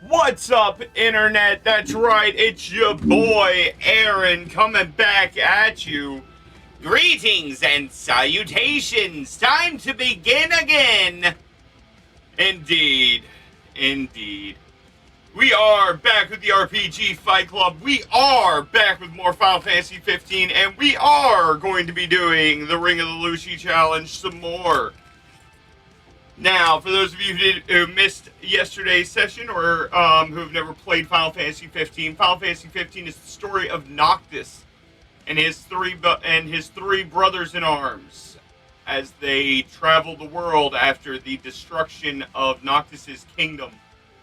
What's up, Internet? That's right, it's your boy, Aaron, coming back at you. Greetings and salutations. Time to begin again. Indeed. Indeed. We are back with the RPG Fight Club. We are back with more Final Fantasy 15, and we are going to be doing the Ring of the Lucii challenge some more. Now, for those of you who missed yesterday's session or who have never played Final Fantasy 15, Final Fantasy 15 is the story of Noctis and his three brothers in arms as they travel the world after the destruction of Noctis's kingdom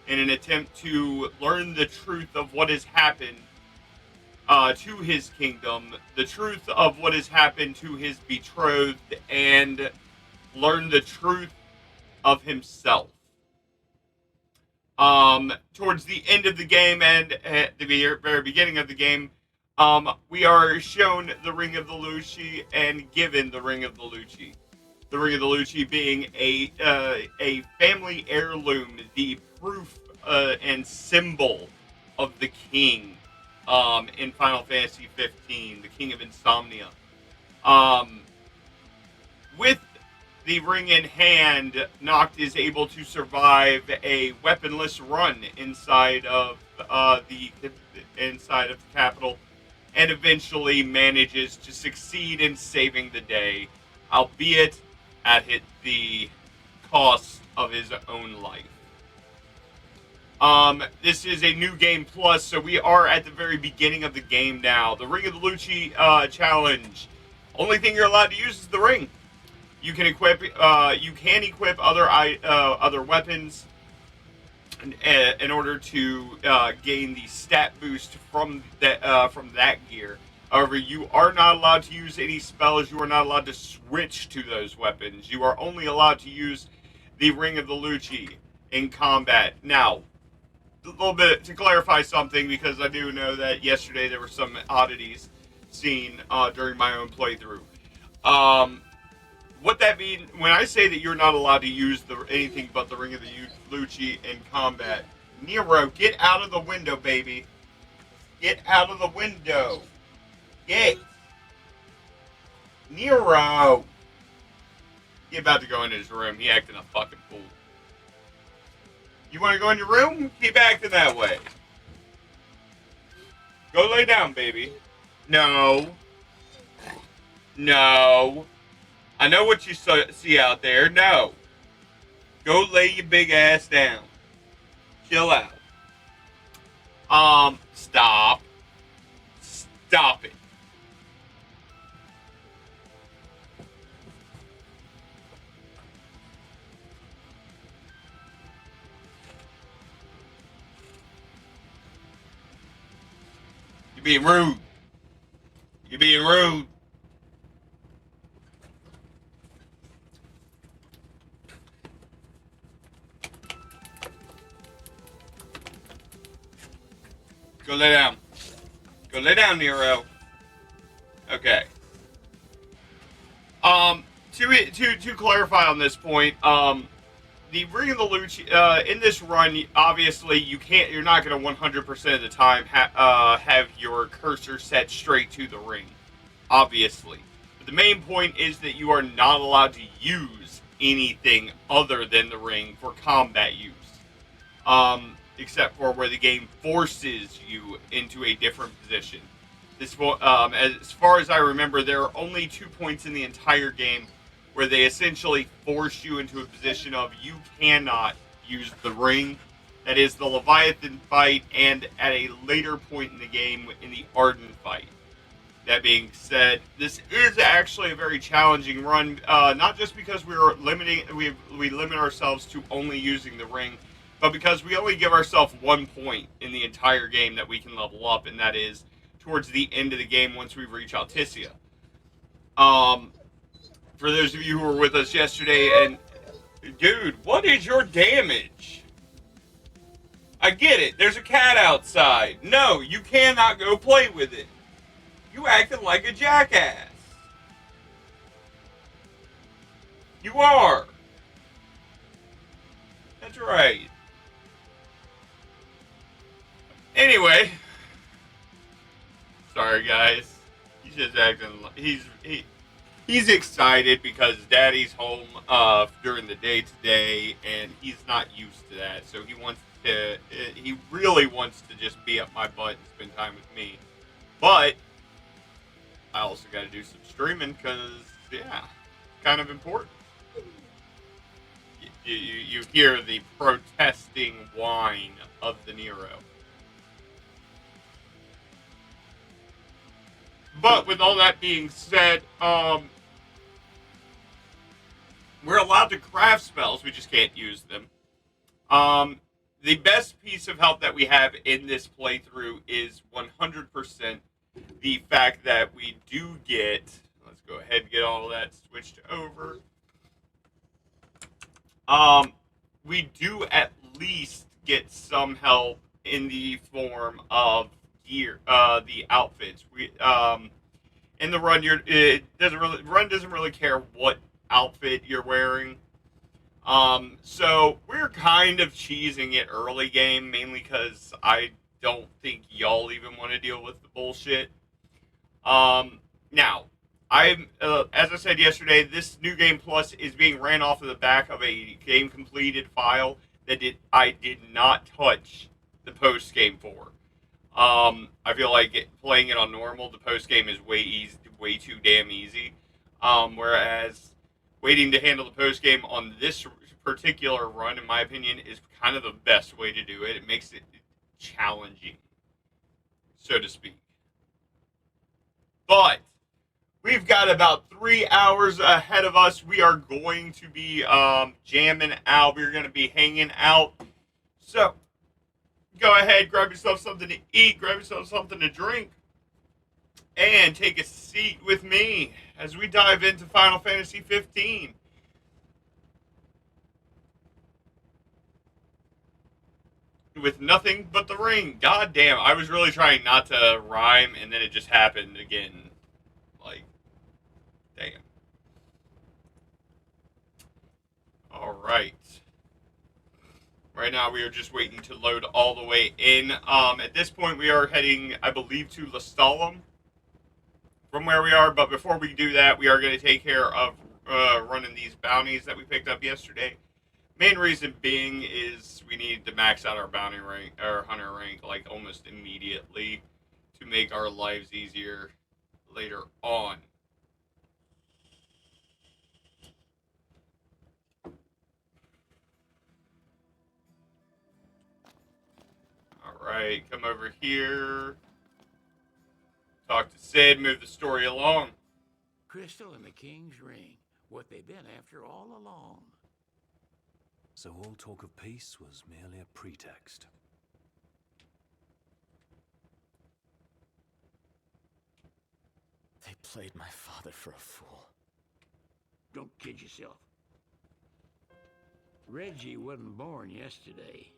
in an attempt to learn the truth of what has happened to his kingdom, the truth of what has happened to his betrothed, and learn the truth of himself. Towards the end of the game and at the very beginning of the game, we are shown the Ring of the Lucii and given the Ring of the Lucii. The Ring of the Lucii being a family heirloom, the proof and symbol of the king in Final Fantasy 15, the King of Insomnia. With the ring in hand, Noct is able to survive a weaponless run inside of the capital, and eventually manages to succeed in saving the day, albeit at the cost of his own life. This is a new game plus, so we are at the very beginning of the game now. The Ring of the Lucii challenge. Only thing you're allowed to use is the ring. You can equip other weapons in order to gain the stat boost from that gear. However, you are not allowed to use any spells. You are not allowed to switch to those weapons. You are only allowed to use the Ring of the Lucii in combat. Now, a little bit to clarify something, because I do know that yesterday there were some oddities seen during my own playthrough. What that means, when I say that you're not allowed to use anything but the Ring of the Lucii in combat, Nero, get out of the window, baby. Get out of the window. Get. Nero. He about to go into his room. He acting a fucking fool. You want to go in your room? Keep acting that way. Go lay down, baby. No. No. I know what you see out there. No. Go lay your big ass down. Chill out. Stop. Stop it. You're being rude. You're being rude. Go lay down. Go lay down, Nero. Okay. To clarify on this point, the Ring of the Lucii, in this run, obviously you're not going to 100% of the time have your cursor set straight to the ring, obviously. But the main point is that you are not allowed to use anything other than the ring for combat use. Except for where the game forces you into a different position. As far as I remember, there are only 2 points in the entire game where they essentially force you into a position of you cannot use the ring. That is the Leviathan fight, and at a later point in the game in the Arun fight. That being said, this is actually a very challenging run, not just because we limit ourselves to only using the ring, but because we only give ourselves 1 point in the entire game that we can level up, and that is towards the end of the game once we reach Alticia. For those of you who were with us yesterday, and dude, what is your damage? I get it, there's a cat outside. No, you cannot go play with it. You acting like a jackass. You are. That's right. Anyway, sorry guys. He's just acting. He's excited because Daddy's home during the day today, and he's not used to that. So he wants to. He really wants to just be up my butt and spend time with me. But I also got to do some streaming because yeah, kind of important. You hear the protesting whine of the Nero. But with all that being said, we're allowed to craft spells, we just can't use them. The best piece of help that we have in this playthrough is 100% the fact that we do get. Let's go ahead and get all of that switched over. We do at least get some help in the form of gear, the outfits. In the run, run doesn't really care what outfit you're wearing. So we're kind of cheesing it early game, mainly because I don't think y'all even want to deal with the bullshit. Now, as I said yesterday, this new game plus is being ran off of the back of a game completed file that I did not touch the post game for. I feel like playing it on normal, the post game is way too damn easy. Whereas waiting to handle the post game on this particular run, in my opinion, is kind of the best way to do it. It makes it challenging, so to speak. But we've got about 3 hours ahead of us. We are going to be jamming out. We're going to be hanging out. So go ahead, grab yourself something to eat, grab yourself something to drink, and take a seat with me as we dive into Final Fantasy 15. With nothing but the ring. God damn, I was really trying not to rhyme, and then it just happened again. Like, damn. Alright. Right now we are just waiting to load all the way in. At this point we are heading, I believe, to Lestalem from where we are, but before we do that, we are going to take care of running these bounties that we picked up yesterday. Main reason being is we need to max out our bounty rank, our hunter rank, like almost immediately to make our lives easier later on. Alright, come over here. Talk to Sid, move the story along. Crystal and the King's Ring, what they've been after all along. So all talk of peace was merely a pretext. They played my father for a fool. Don't kid yourself. Reggie wasn't born yesterday.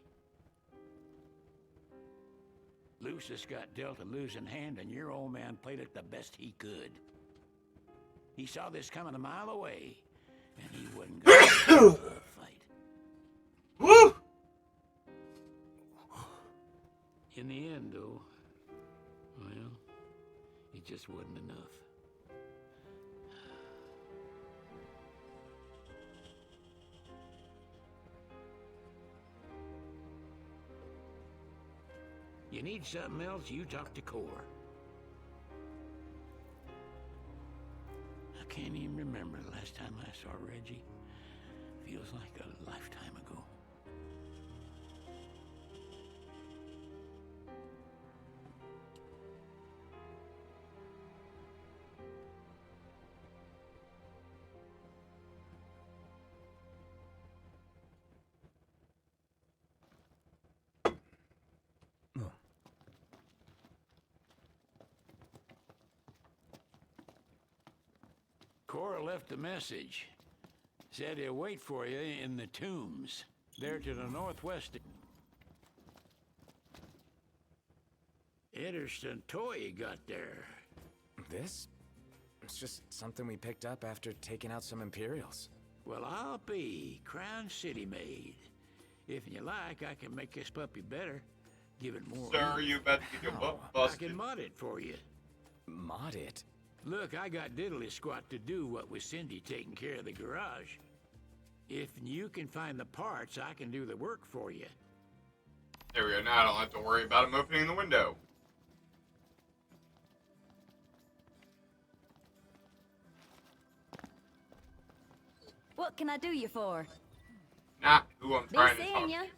Lucius got dealt a losing hand, and your old man played it the best he could. He saw this coming a mile away, and he wasn't going to fight. Woo! In the end, though, well, it just wasn't enough. You need something else, you talk to Core. I can't even remember the last time I saw Reggie. Feels like a lifetime ago. Cora left a message. Said he'll wait for you in the tombs. There to the northwest. Interesting toy you got there. This? It's just something we picked up after taking out some Imperials. Well, I'll be Crown City made. If you like, I can make this puppy better. Give it more. Sir, are oomph. you about to get your butt I busted? can mod it for you. Mod it? Look, I got diddly squat to do what with Cindy taking care of the garage. If you can find the parts, I can do the work for you. There we go. Now I don't have to worry about him opening the window. What can I do you for? Not who I'm Be trying to talk seeing ya. to.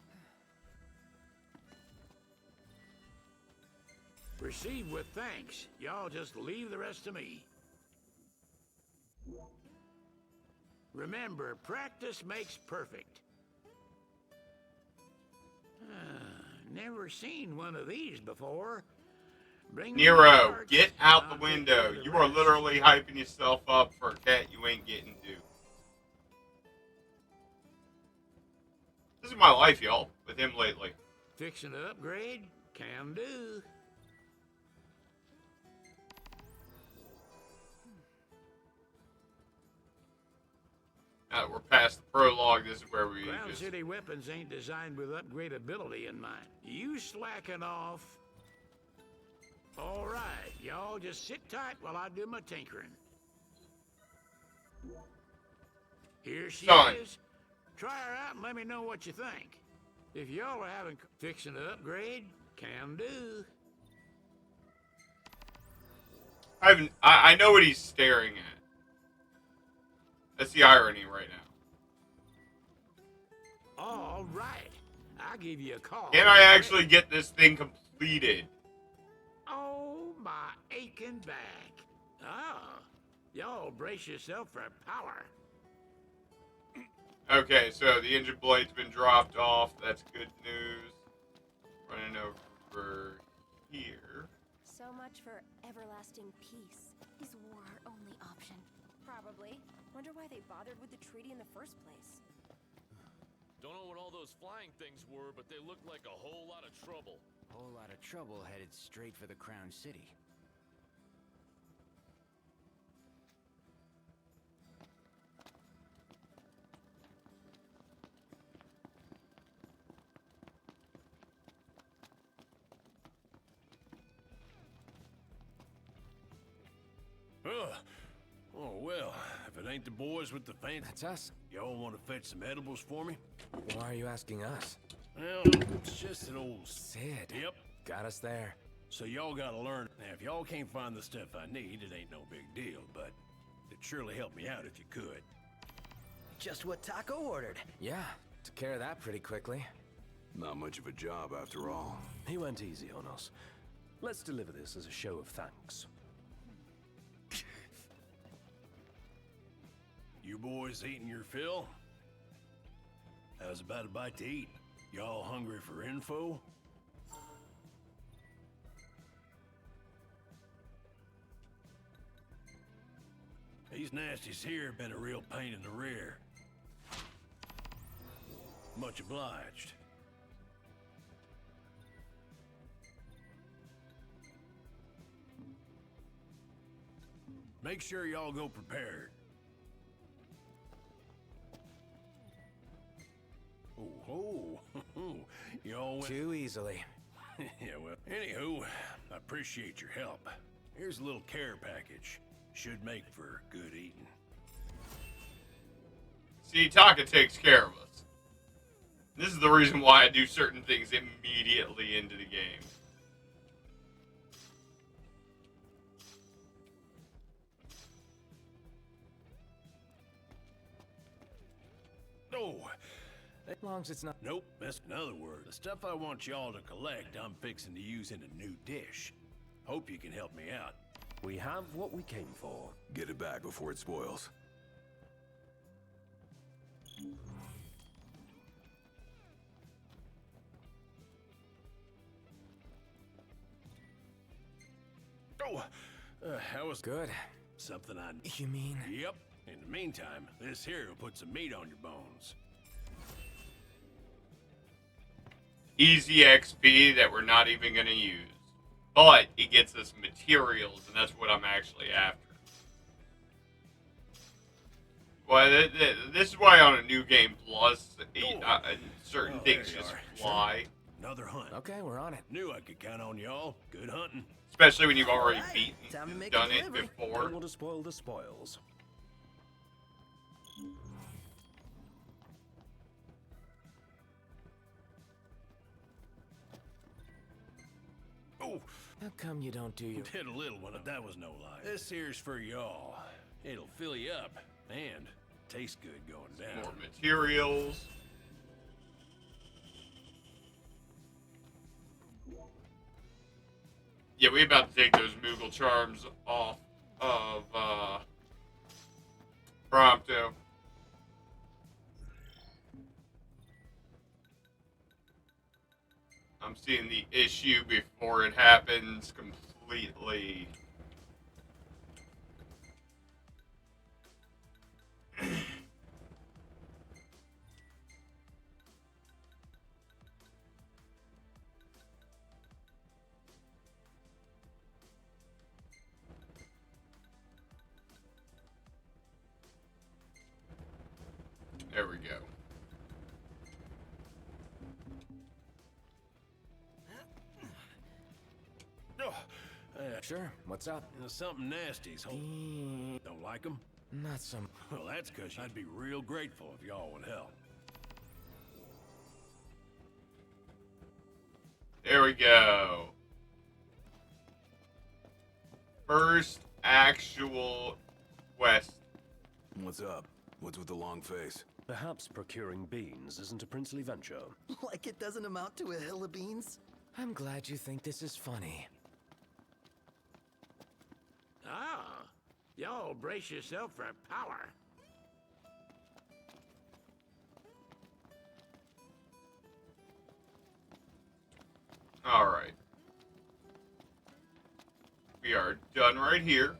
Receive with thanks. Y'all just leave the rest to me. Remember, practice makes perfect. Never seen one of these before. Bring me the Nero, parts, get and out I'll the take care window. of the You are rest. literally hyping yourself up for a cat you ain't getting to. This is my life, y'all, with him lately. Fixing to upgrade? Can do. Now that we're past the prologue, this is where we Crown just... City weapons ain't designed with upgradability in mind. You slacking off. All right, y'all just sit tight while I do my tinkering. Here she Son. is. Try her out and let me know what you think. If y'all are having fixing to upgrade, can do. I know what he's staring at. That's the irony right now. All right, I'll give you a call. Can I actually get this thing completed? Oh, my aching back. Oh, y'all brace yourself for power. Okay, so the engine blade's been dropped off. That's good news. Running over here. So much for everlasting peace. Is war our only option? Probably. Wonder why they bothered with the treaty in the first place. Don't know what all those flying things were, but they looked like a whole lot of trouble. Whole lot of trouble headed straight for the Crown City. Ugh. Oh, well, if it ain't the boys with the fancy... That's us. Y'all want to fetch some edibles for me? Why are you asking us? Well, it's just an old... Sid. Yep. Got us there. So y'all gotta learn. Now, if y'all can't find the stuff I need, it ain't no big deal, but it'd surely help me out if you could. Just what Taco ordered. Yeah, took care of that pretty quickly. Not much of a job after all. He went easy on us. Let's deliver this as a show of thanks. You boys eating your fill? How's about a bite to eat? Y'all hungry for info? These nasties here have been a real pain in the rear. Much obliged. Make sure y'all go prepared. Oh, y'all went... Too easily. Yeah, well, anywho, I appreciate your help. Here's a little care package. Should make for good eating. See, Taka takes care of us. This is the reason why I do certain things immediately into the game. Oh, As long as it's not... nope, that's another word. The stuff I want y'all to collect, I'm fixing to use in a new dish. Hope you can help me out. We have what we came for. Get it back before it spoils. Oh, that was Good. something I... You mean... Yep. In the meantime, this here will put some meat on your bones. Easy XP that we're not even going to use. But it gets us materials, and that's what I'm actually after. Well, this is why on a New Game Plus, certain Oh, things there you just are. fly. Another hunt. Okay, we're on it. Knew I could count on y'all. Good hunting. Especially when you've already Alright, beaten, time to make a done it delivery. before. Don't want to spoil the spoils. Oh, How come you don't do your... did a little one, but that was no lie. This here's for y'all. It'll fill you up and taste good going down. More materials. Yeah, we about to take those Moogle charms off of Prompto. I'm seeing the issue before it happens completely. There we go. Oh, Sure, what's up? something nasty's home. Don't like them? Not some... Well, that's because I'd be real grateful if y'all would help. There we go. First actual quest. What's up? What's with the long face? Perhaps procuring beans isn't a princely venture. Like it doesn't amount to a hill of beans? I'm glad you think this is funny. Ah, y'all brace yourself for power. All right. We are done right here.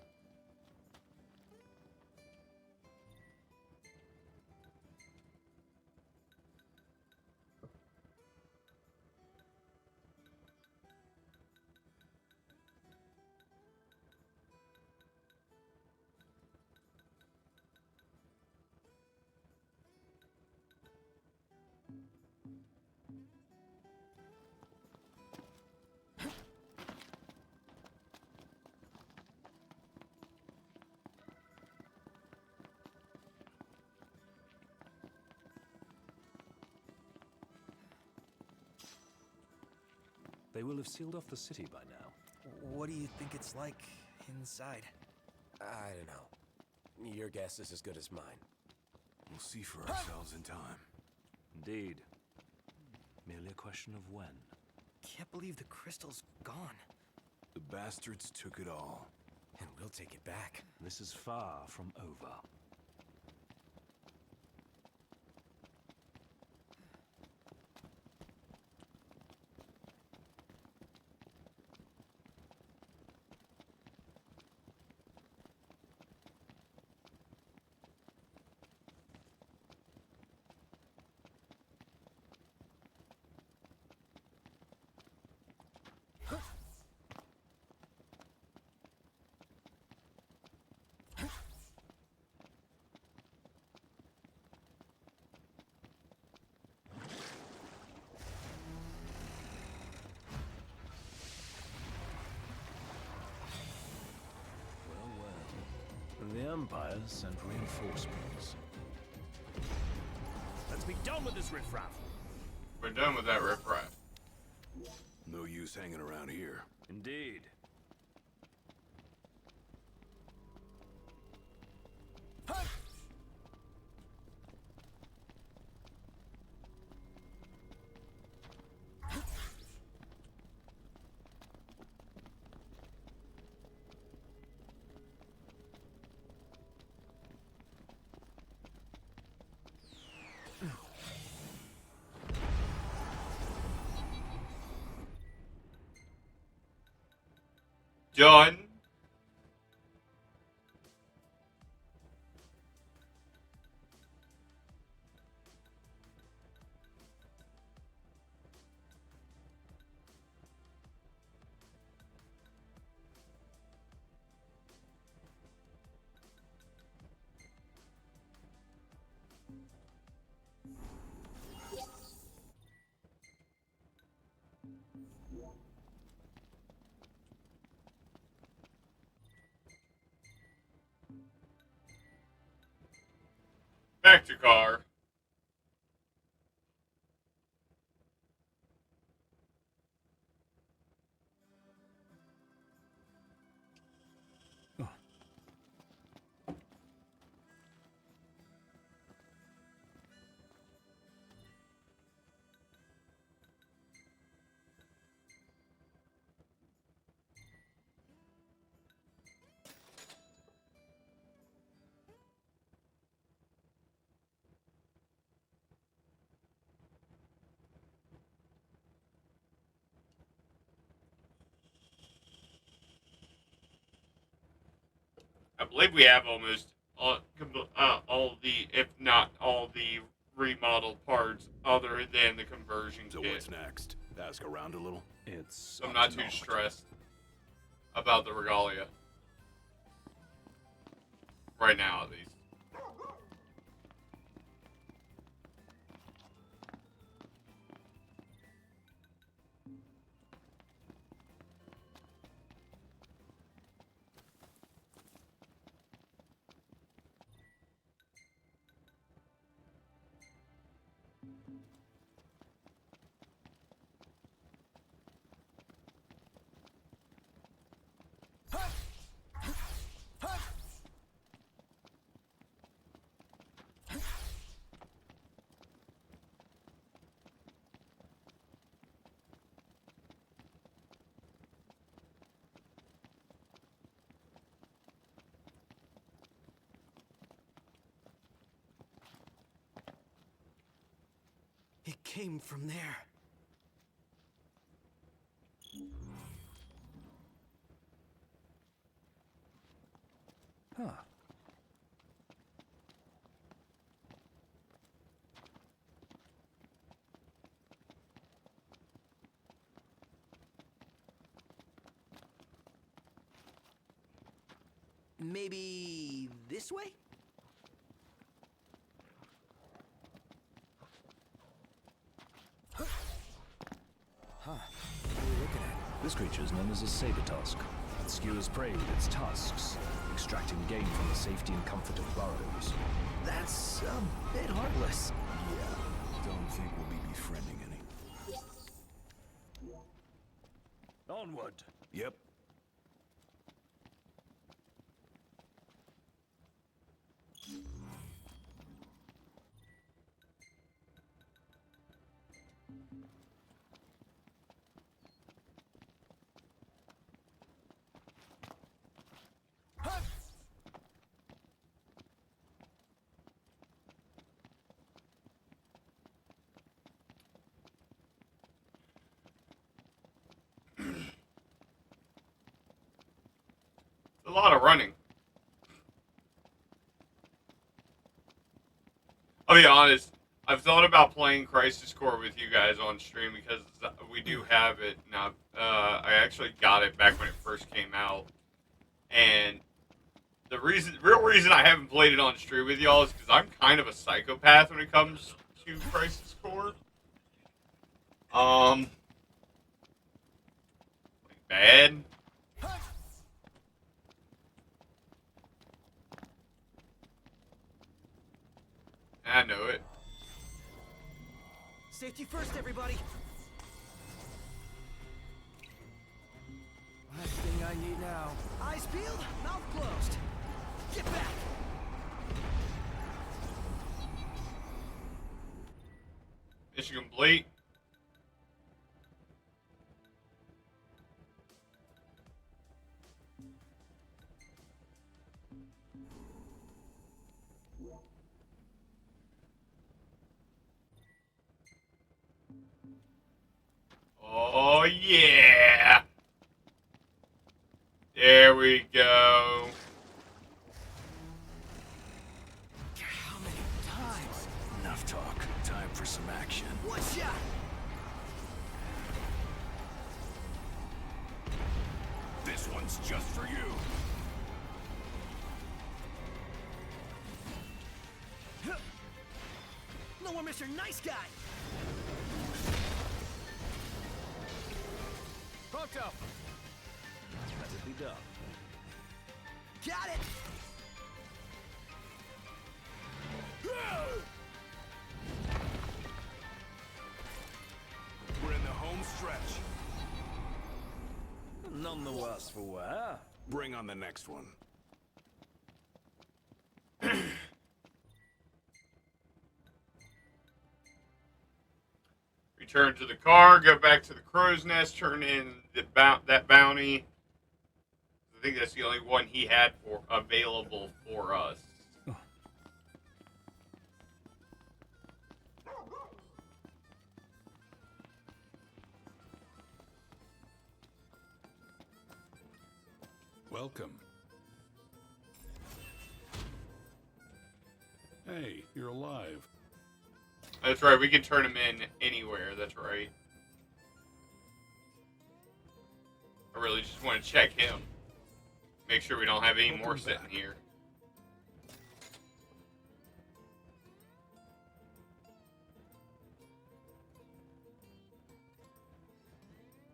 They will have sealed off the city by now. What do you think it's like inside? I don't know. Your guess is as good as mine. We'll see for ourselves in time. Indeed. Merely a question of when. Can't believe the crystal's gone. The bastards took it all. And we'll take it back. This is far from over. The Empire sent reinforcements. Let's be done with this riffraff. We're done with that riffraff. No use hanging around here. Indeed. Done. Spectre-car. I believe we have almost all the, if not all the remodeled parts other than the conversion So kit. what's next? Ask around a little? It's. I'm not too stressed about the regalia. Right now, at least. It came from there. Huh. Maybe this way? Huh. What are we looking at? This creature is known as a saber tusk. It skewers prey with its tusks, extracting gain from the safety and comfort of burrows. That's a bit heartless. Yeah. Don't think we'll be befriending any. Onward! Yep. A lot of running. I'll be honest. I've thought about playing Crisis Core with you guys on stream because we do have it now. I actually got it back when it first came out, and the real reason I haven't played it on stream with y'all is because I'm kind of a psychopath when it comes to Crisis Core. Like bad. I know it. Safety first, everybody. Last thing I need now. Eyes peeled, mouth closed. Get back! Mission complete. Oh, yeah. There we go. How many times? Enough talk. Time for some action. One shot! This one's just for you. No more Mr. Nice Guy! Pronto! Let it be done. Got it! lustful, huh? Bring on the next one. Return to the car, go back to the crow's nest, turn in that bounty. I think that's the only one he had available for us. Welcome. Hey, you're alive. That's right, we can turn him in anywhere, that's right. I really just want to check him. Make sure we don't have any more sitting here.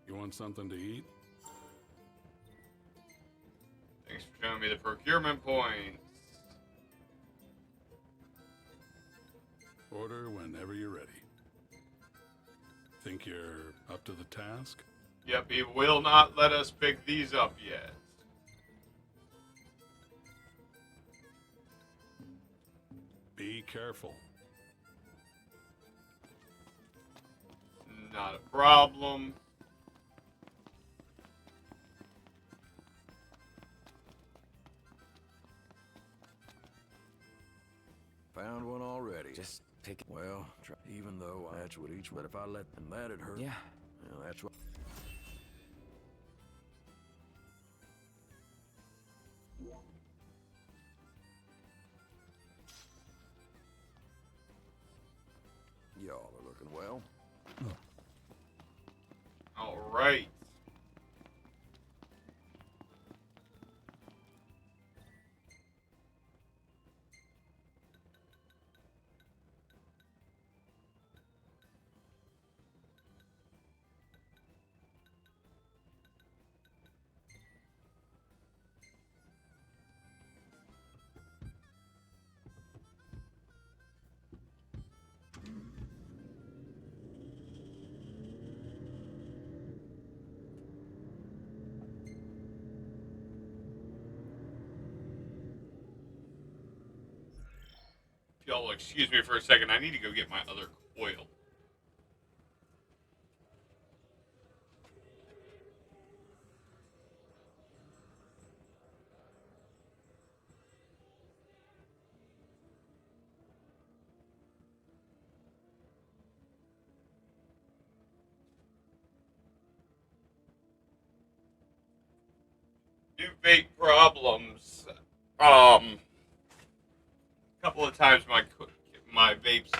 You want something to eat? Thanks for showing me the procurement points. Order whenever you're ready. Think you're up to the task? Yep, he will not let us pick these up yet. Be careful. Not a problem. Found one already. Just take it. Well, even though that's what each. But if I let them, that'd hurt. Yeah. Well, that's what. Y'all are looking well. All right. Y'all will excuse me for a second. I need to go get my other coil. New vape problems. A couple of times my vapes,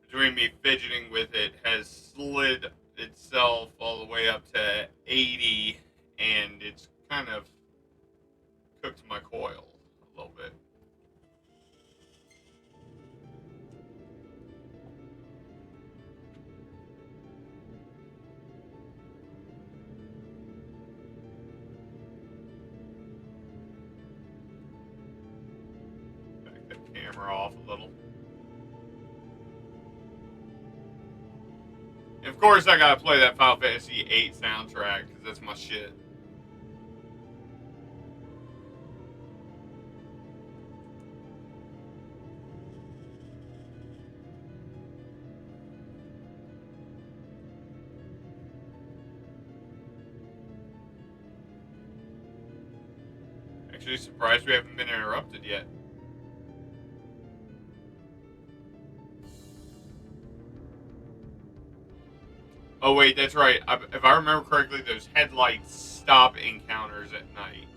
between me fidgeting with it, has slid itself all the way up to 80, and it's kind of cooked my coil a little bit. Camera off a little. And of course, I gotta play that Final Fantasy VIII soundtrack because that's my shit. Actually, surprised we haven't been interrupted yet. Oh wait, that's right. If I remember correctly, those headlights stop encounters at night.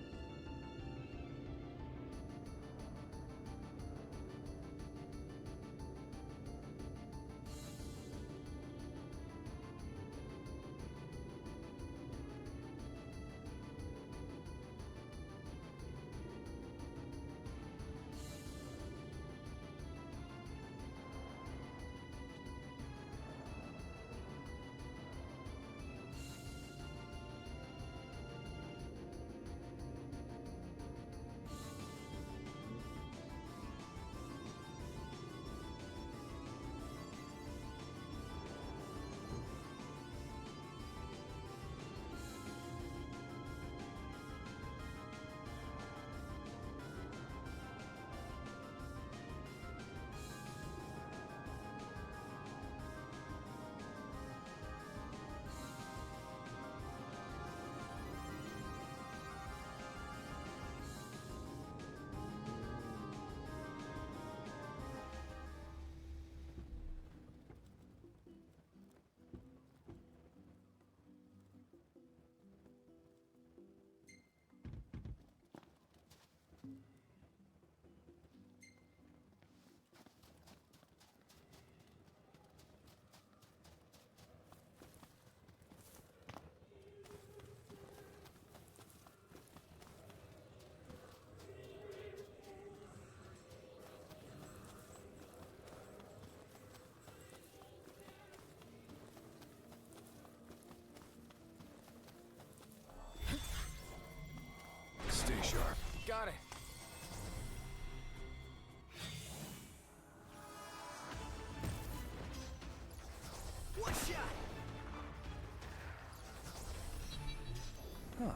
Huh.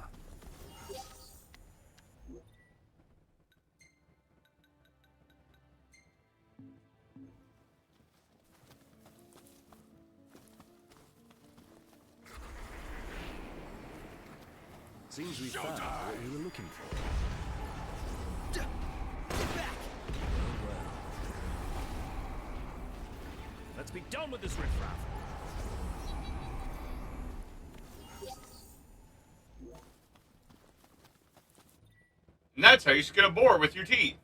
Seems we found what we were looking for. Get back! Well. Let's be done with this riffraff. And that's how you skin a boar with your teeth.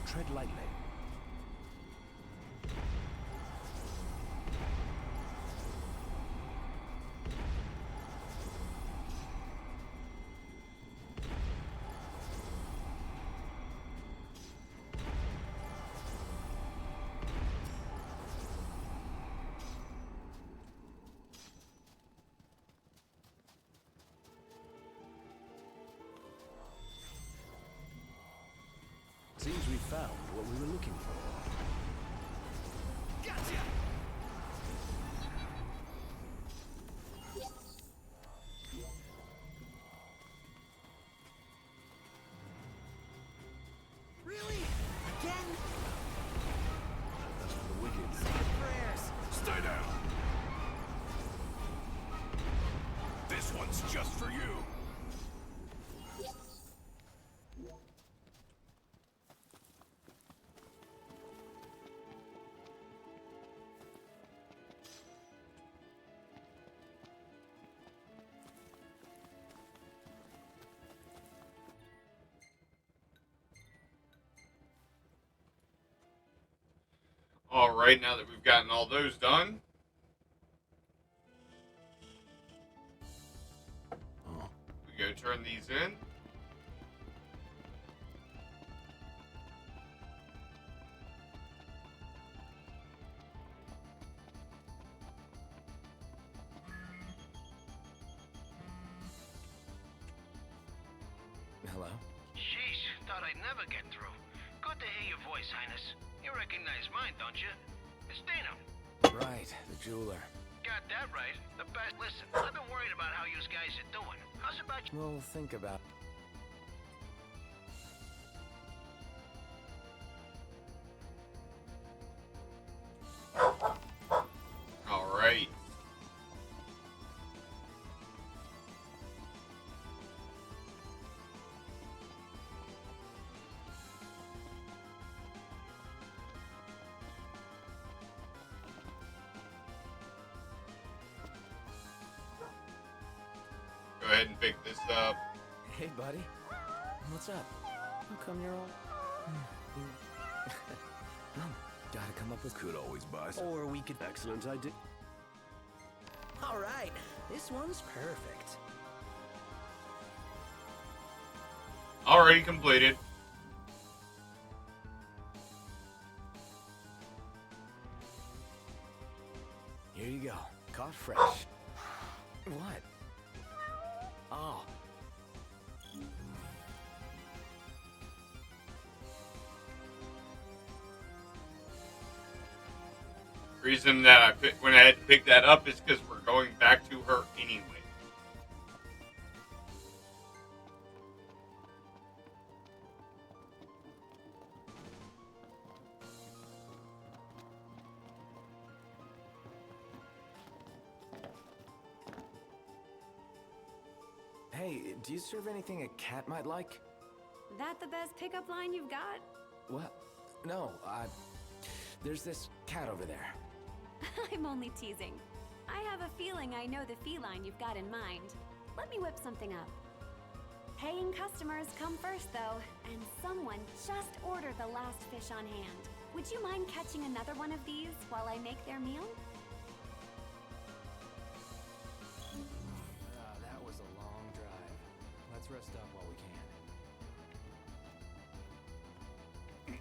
Tread lightly. Seems we found what we were looking for. Gotcha! Really? Again? That's for the wicked. Say your prayers. Stay down! This one's just for you! Alright, now that we've gotten all those done. We go turn these in. Hello? Sheesh, thought I'd never get through. Good to hear your voice, Highness. You recognize mine, don't you? It's Dana. Right, the jeweler. Got that right. The best. Listen, I've been worried about how you guys are doing. How's about you? We'll think about... Alright. Go ahead and pick this up. Hey, buddy. What's up? How come you're all... Gotta come up with... Could always buy some. Or we could... Excellent idea. All right, this one's perfect. Already completed. Here you go. Caught fresh. What? Oh. Reason that when I had to pick that up is because we're going back to her anyway. Hey, do you serve anything a cat might like? That the best pickup line you've got? What? No, there's this cat over there. I'm only teasing. I I have a feeling I know the feline you've got in mind. Let me whip something up. Paying customers come first, though, and someone just ordered the last fish on hand. Would you mind catching another one of these while I make their meal? That was a long drive. Let's rest up while we can.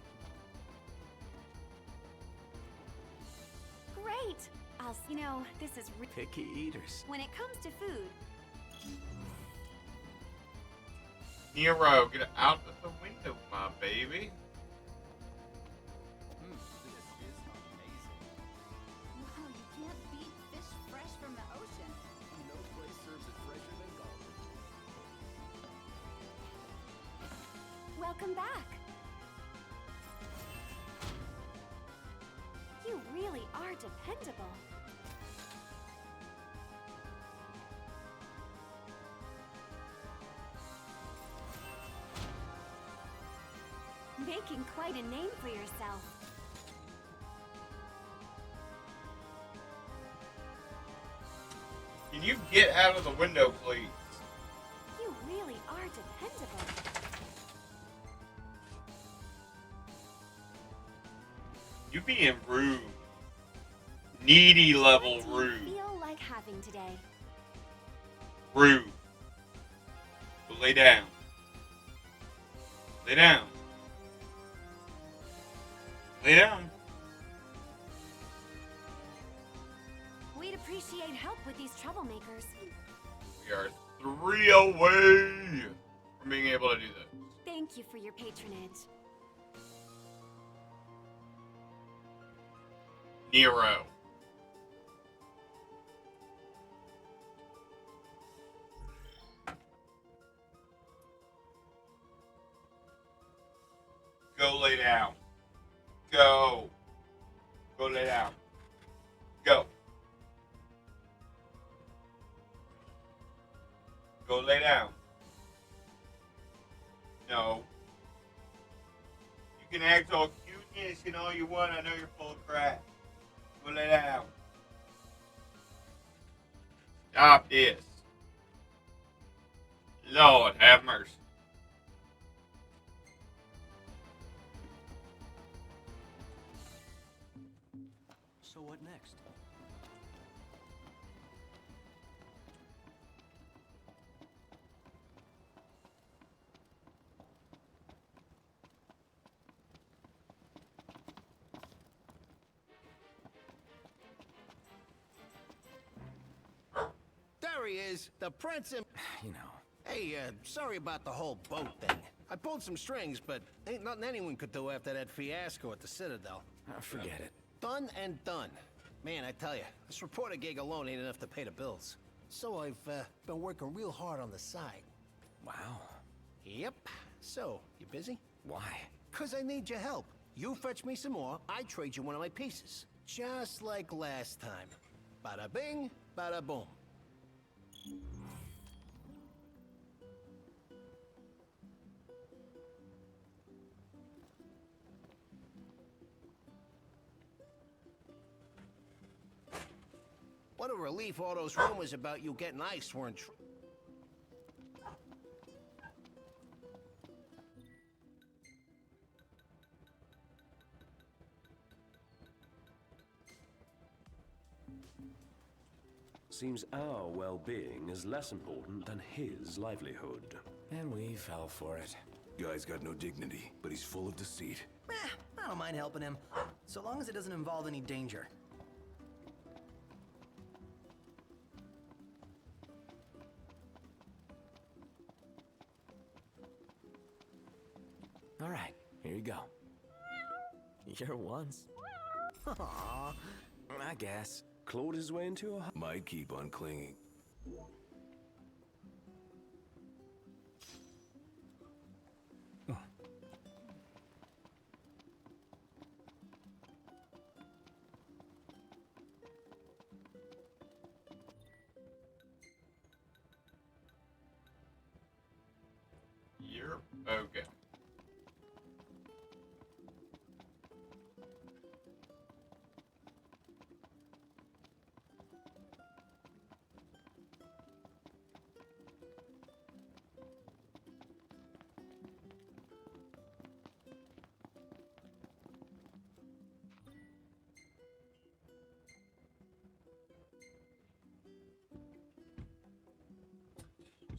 Great! You know, this is Picky eaters. when it comes to food. Nero, get out of the window, my baby. This is amazing. Wow, you can't beat fish fresh from the ocean. No place serves it fresher than Galway. Welcome back. You really are dependable. Making quite a name for yourself. Can you get out of the window, please? You really are dependable. You being rude. Needy level What do you rude. feel like having today? Rude. Go lay down. Lay down. Lay down. We'd appreciate help with these troublemakers. We are 3 away from being able to do this. Thank you for your patronage. Nero. Go lay down. Go. Go lay down. Go. Go lay down. No. You can act all cuteness and all you want. I know you're full of crap. Go lay down. Stop this. Lord have mercy. So what next? There he is, the prince and... You know. Hey, sorry about the whole boat thing. I pulled some strings, but ain't nothing anyone could do after that fiasco at the Citadel. Forget it. Done and done. Man, I tell you, this reporter gig alone ain't enough to pay the bills. So I've been working real hard on the side. Wow. Yep. So, you busy? Why? 'Cause I need your help. You fetch me some more, I trade you one of my pieces. Just like last time. Bada bing, bada boom. What a relief all those rumors about you getting iced weren't true. Seems our well-being is less important than his livelihood. And we fell for it. Guy's got no dignity, but he's full of deceit. I don't mind helping him, so long as it doesn't involve any danger. All right, here you go. You're once. Aww, I guess. Clawed his way into a... Might keep on clinging. You're okay.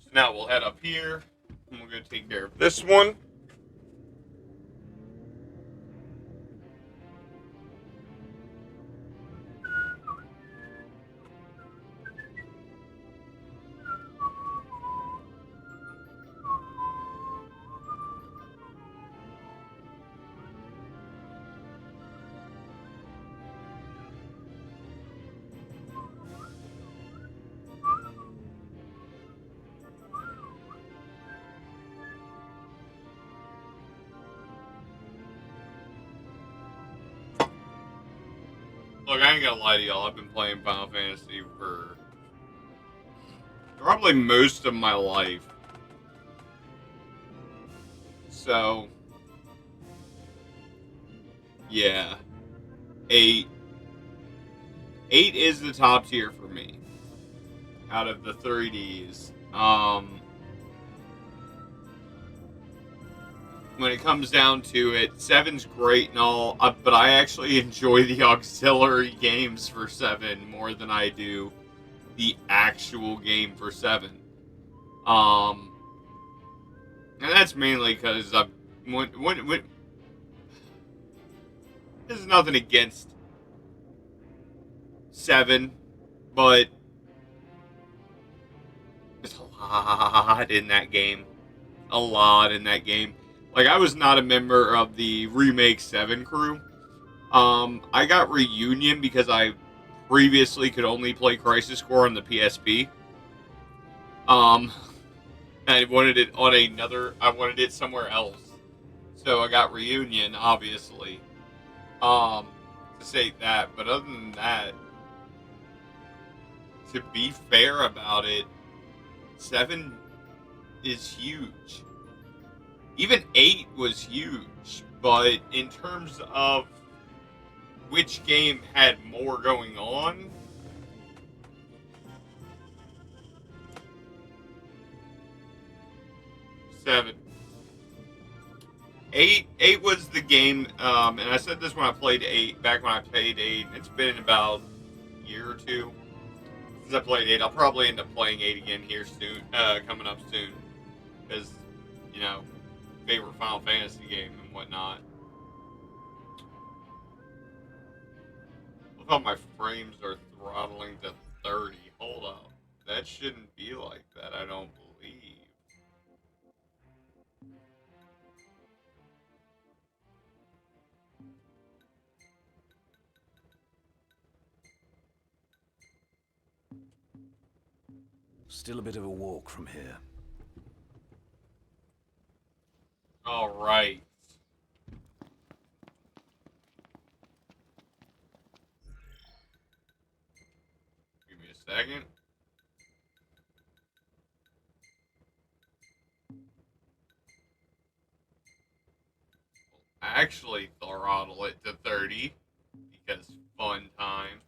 So now we'll head up here, and we're going to take care of this one. Look, I ain't gonna lie to y'all. I've been playing Final Fantasy for probably most of my life. So, yeah. 8. 8 is the top tier for me. Out of the 3Ds. When it comes down to it, 7's great and all, but I actually enjoy the auxiliary games for 7 more than I do the actual game for 7. And that's mainly because there's nothing against 7, but there's a lot in that game. A lot in that game. Like, I was not a member of the Remake 7 crew. I got Reunion because I previously could only play Crisis Core on the PSP. I wanted it on I wanted it somewhere else. So I got Reunion, obviously. To say that, but other than that, to be fair about it, 7 is huge. Even 8 was huge, but in terms of which game had more going on, 7. 8 was the game, and I said this when I played 8, back when I played 8, it's been about a year or two since I played 8. I'll probably end up playing 8 again here soon, coming up soon, because, you know, favorite Final Fantasy game and whatnot. Look how my frames are throttling to 30. Hold up. That shouldn't be like that, I don't believe. Still a bit of a walk from here. All right. Give me a second. Actually throttle it to 30 because fun time.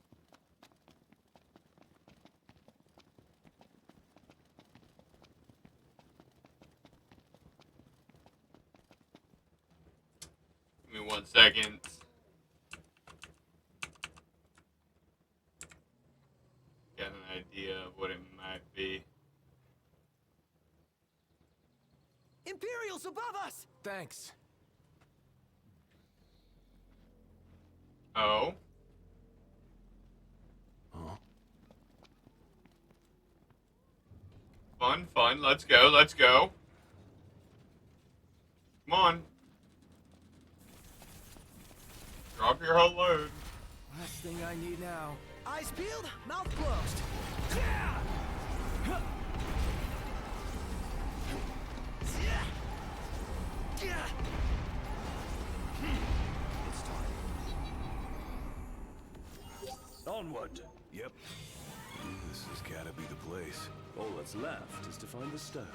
Give me 1 second. Got an idea of what it might be. Imperials above us! Thanks. Oh. Huh? Fun. Let's go. Come on. Drop your whole load. Last thing I need now. Eyes peeled, mouth closed. Yeah! It's time. Onward! Yep. This has gotta be the place. All that's left is to find the stone.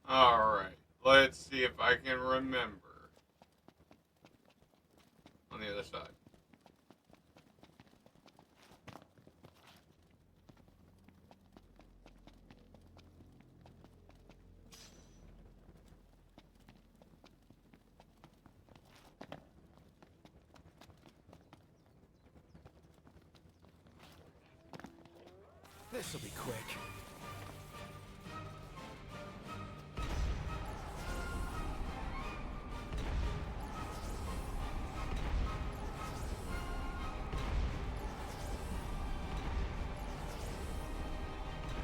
Alright. Let's see if I can remember. On the other side. This'll be quick.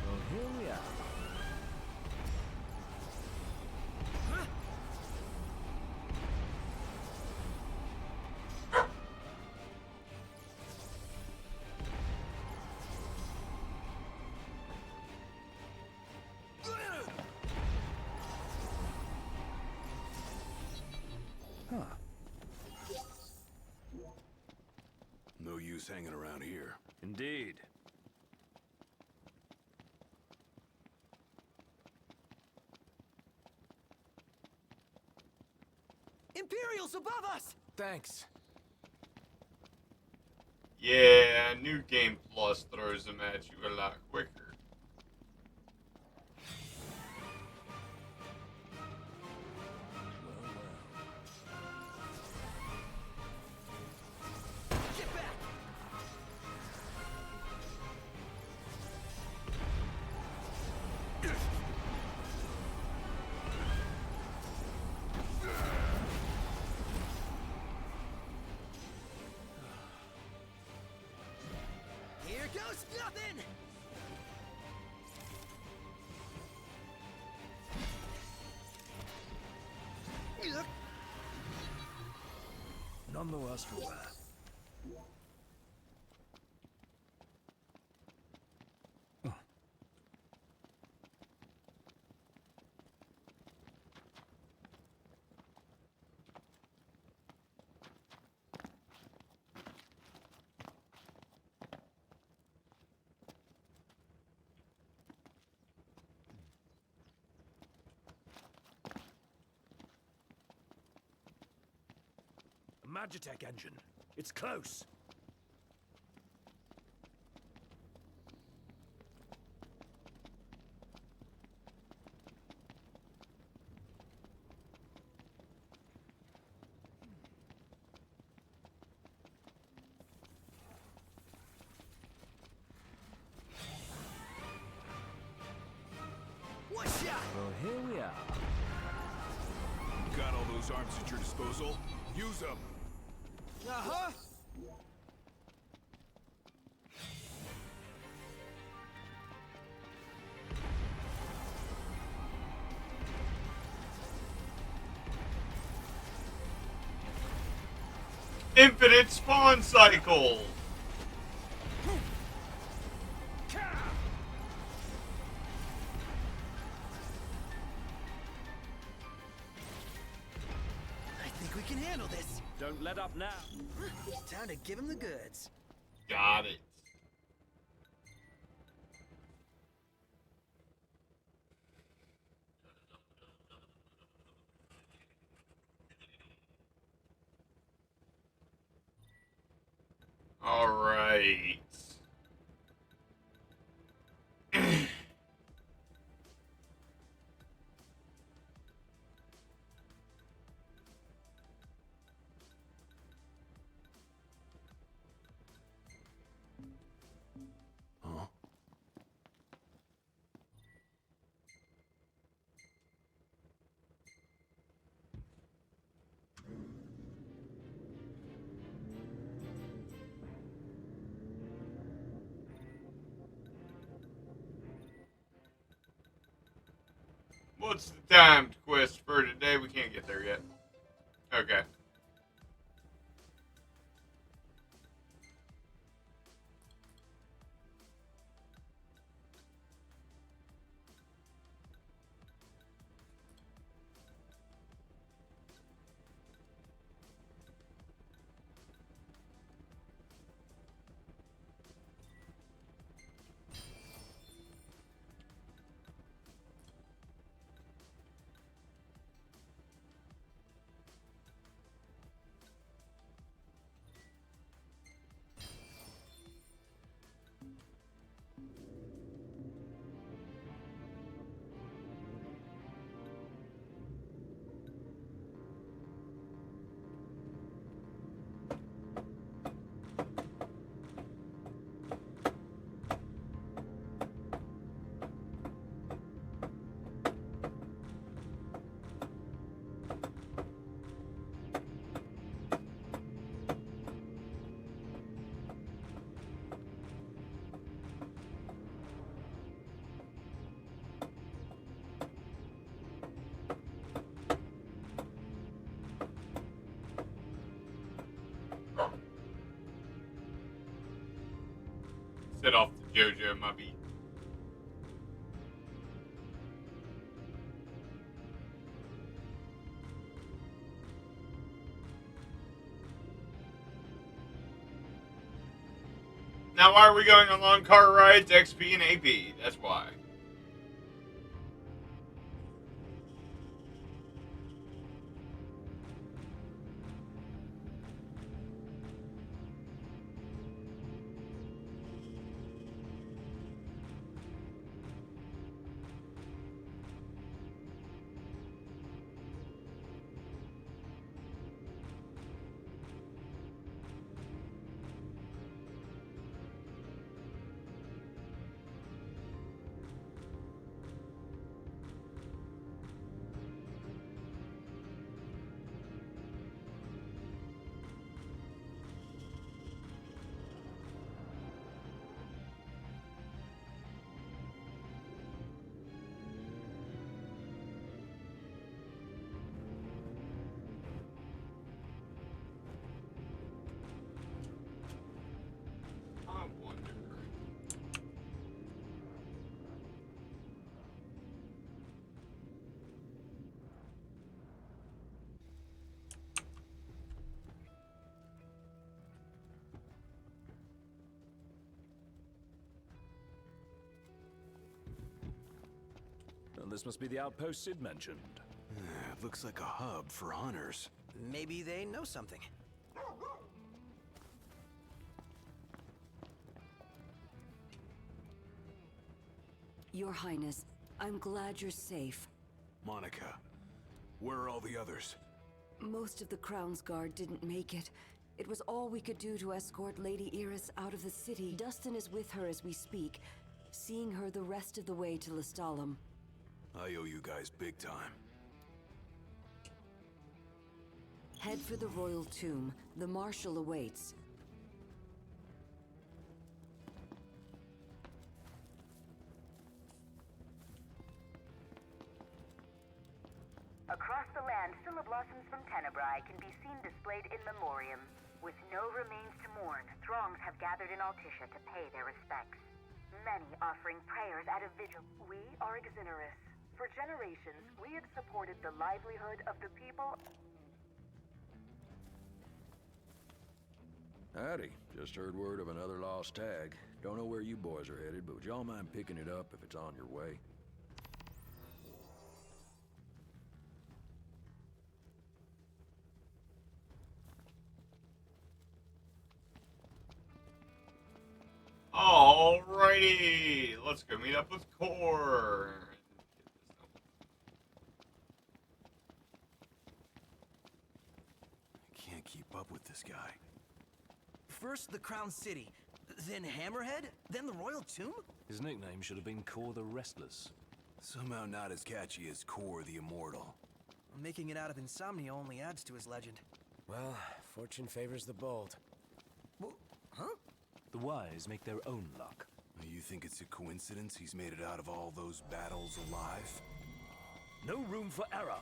Well, here we are. No use hanging around here. Indeed. Imperials above us! Thanks. Yeah, New Game Plus throws them at you a lot quicker. Get back! Here goes nothing! None the worse for wear. A Magitech engine. It's close. One shot! Well, here we are. Got all those arms at your disposal? Use them. Uh-huh! Infinite spawn cycle! I think we can handle this. Don't let up now. Time to give him the goods. Got it. All right. Huh? What's the timed quest for today? We can't get there yet. Okay. Jojo Mubby. Now, why are we going on long car rides, XP, and AP? That's why. And this must be the outpost Sid mentioned. Looks like a hub for hunters. Maybe they know something. Your Highness, I'm glad you're safe. Monica, where are all the others? Most of the Crown's Guard didn't make it. It was all we could do to escort Lady Iris out of the city. Dustin is with her as we speak, seeing her the rest of the way to Lestalem. I owe you guys big time. Head for the Royal Tomb. The Marshal awaits. Across the land, blossoms from Tenebrae can be seen displayed in memoriam. With no remains to mourn, throngs have gathered in Altissia to pay their respects. Many offering prayers at a vigil. We are Exoneris. For generations, we have supported the livelihood of the people. Howdy. Just heard word of another lost tag. Don't know where you boys are headed, but would y'all mind picking it up if it's on your way? Alrighty, let's go meet up with Core. I can't keep up with this guy. First the Crown City, then Hammerhead, then the Royal Tomb? His nickname should have been Core the Restless. Somehow not as catchy as Core the Immortal. Making it out of insomnia only adds to his legend. Well, fortune favors the bold. Huh? The wise make their own luck. You think it's a coincidence he's made it out of all those battles alive? No room for error.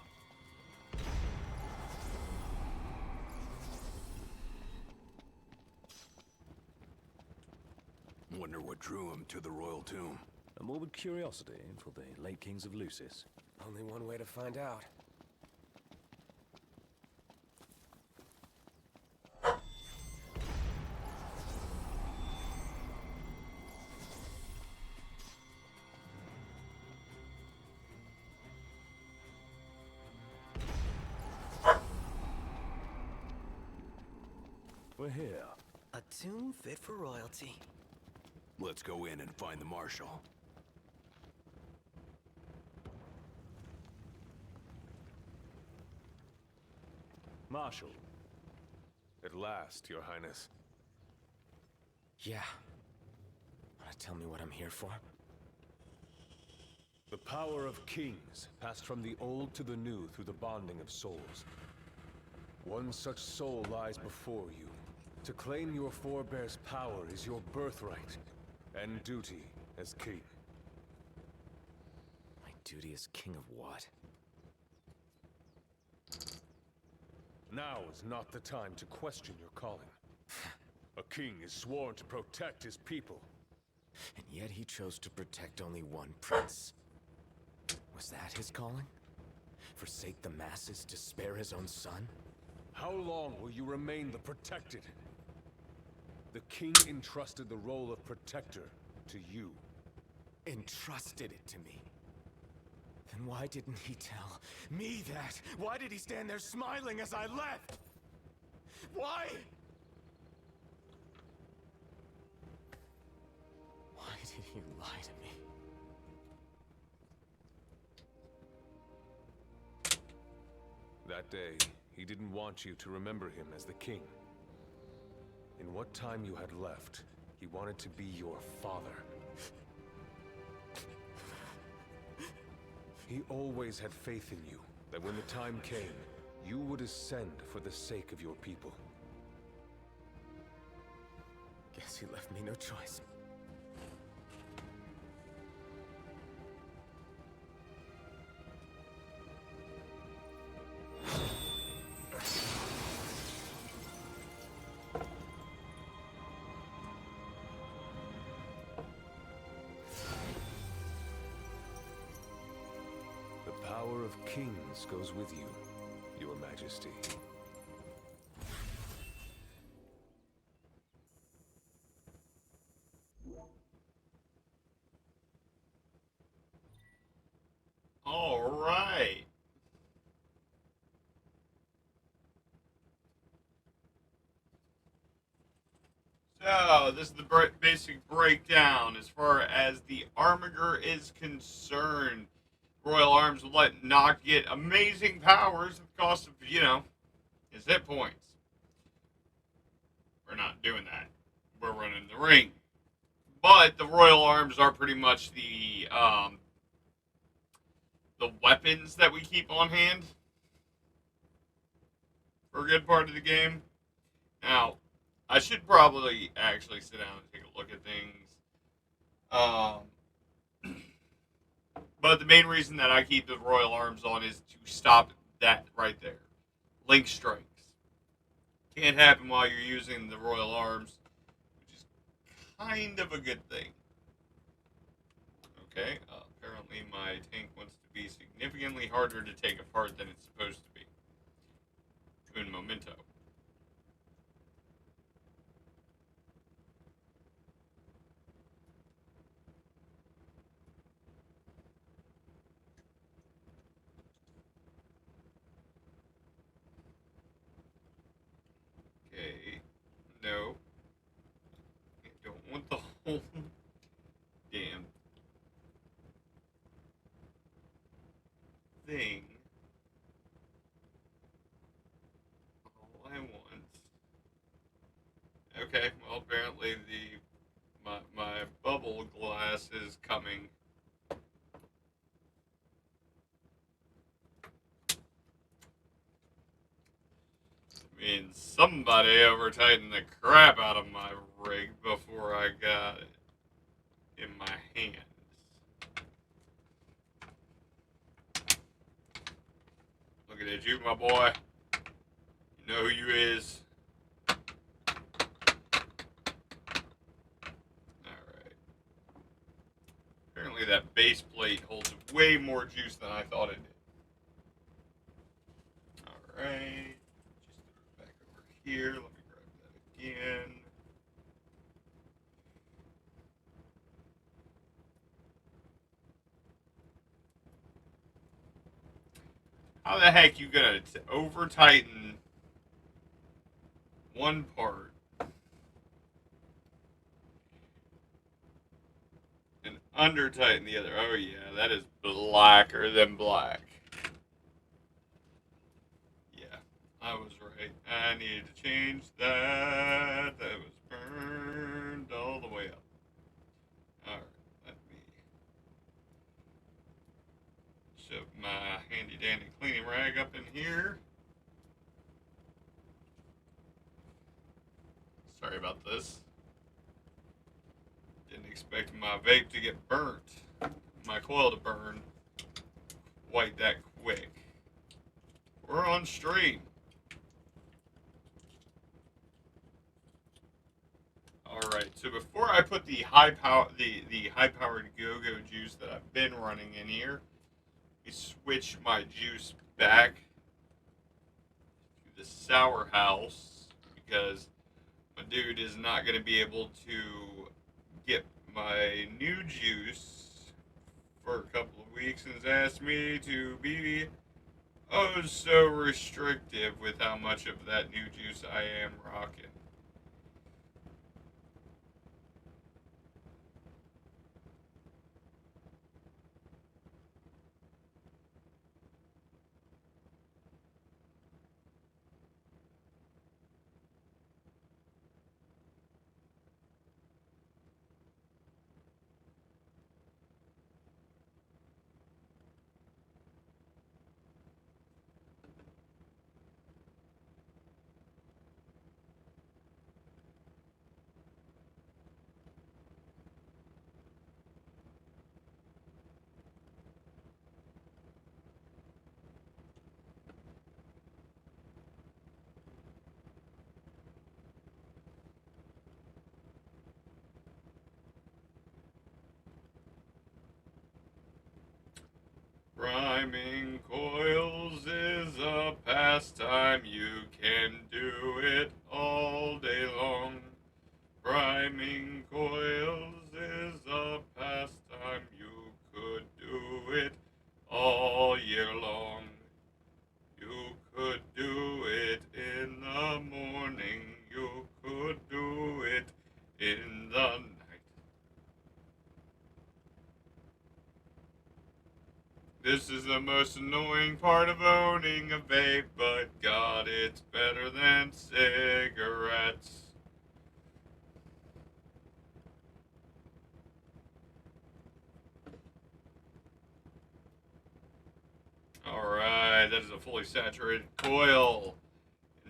Wonder what drew him to the Royal Tomb. A morbid curiosity for the late kings of Lucii. Only one way to find out. We're here. A tomb fit for royalty. Let's go in and find the Marshal. Marshal. At last, Your Highness. Yeah. Wanna tell me what I'm here for? The power of kings passed from the old to the new through the bonding of souls. One such soul lies before you. To claim your forebear's power is your birthright and duty as king. My duty as king of what? Now is not the time to question your calling. A king is sworn to protect his people. And yet he chose to protect only one prince. Was that his calling? Forsake the masses to spare his own son? How long will you remain the protected? The king entrusted the role of protector to you. Entrusted it to me? Then why didn't he tell me that? Why did he stand there smiling as I left? Why? Why did he lie to me? That day, he didn't want you to remember him as the king. In what time you had left, he wanted to be your father. He always had faith in you, that when the time came, you would ascend for the sake of your people. Guess he left me no choice. The power of kings goes with you, Your Majesty. All right. So, this is the basic breakdown as far as the Armiger is concerned. Royal Arms will let Noct get amazing powers at the cost of, his hit points. We're not doing that. We're running the ring. But the Royal Arms are pretty much the weapons that we keep on hand for a good part of the game. Now, I should probably actually sit down and take a look at things. But the main reason that I keep the Royal Arms on is to stop that right there. Link strikes. Can't happen while you're using the Royal Arms, which is kind of a good thing. Okay, apparently my tank wants to be significantly harder to take apart than it's supposed to be. Un momento. Okay, no. I don't want the whole damn thing. All I want. Okay, well apparently my bubble glass is coming. Means somebody over tightened the crap out of my rig before I got it in my hands. Looking at you, my boy. You know who you is. Alright. Apparently that base plate holds way more juice than I thought it did. Alright. Here, let me grab that again. How the heck you gonna over tighten one part and under tighten the other? Oh yeah, that is blacker than black. I was right. I needed to change that. That was burned all the way up. Alright, let me shove my handy dandy cleaning rag up in here. Sorry about this. Didn't expect my vape to get burnt. My coil to burn quite that quick. We're on stream. Alright, So before I put the high-powered go-go juice that I've been running in here, we switch my juice back to the sour house because my dude is not going to be able to get my new juice for a couple of weeks and has asked me to be oh so restrictive with how much of that new juice I am rocking. Priming coils is a pastime, you can do it all day long. Priming coils is a pastime, you could do it all year long. You could do it in the morning, you could do it in the night. This is the most annoying part of owning a vape, but God, it's better than cigarettes. Alright, that is a fully saturated coil.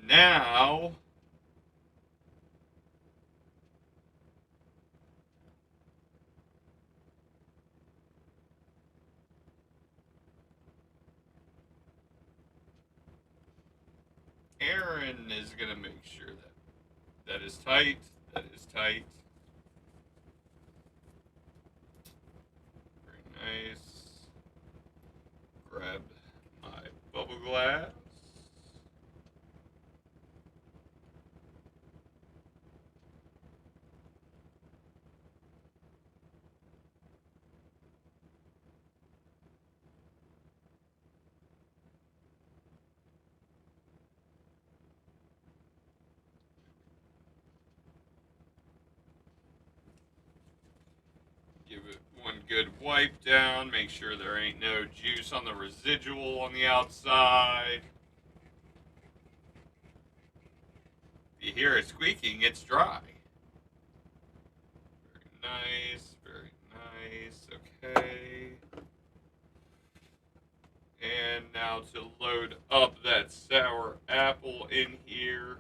Now, Arun is going to make sure that that is tight, that is tight. Very nice. Grab my bubble glass. Give it one good wipe down. Make sure there ain't no juice on the residual on the outside. If you hear it squeaking, it's dry. Very nice, very nice. Okay. And now to load up that sour apple in here.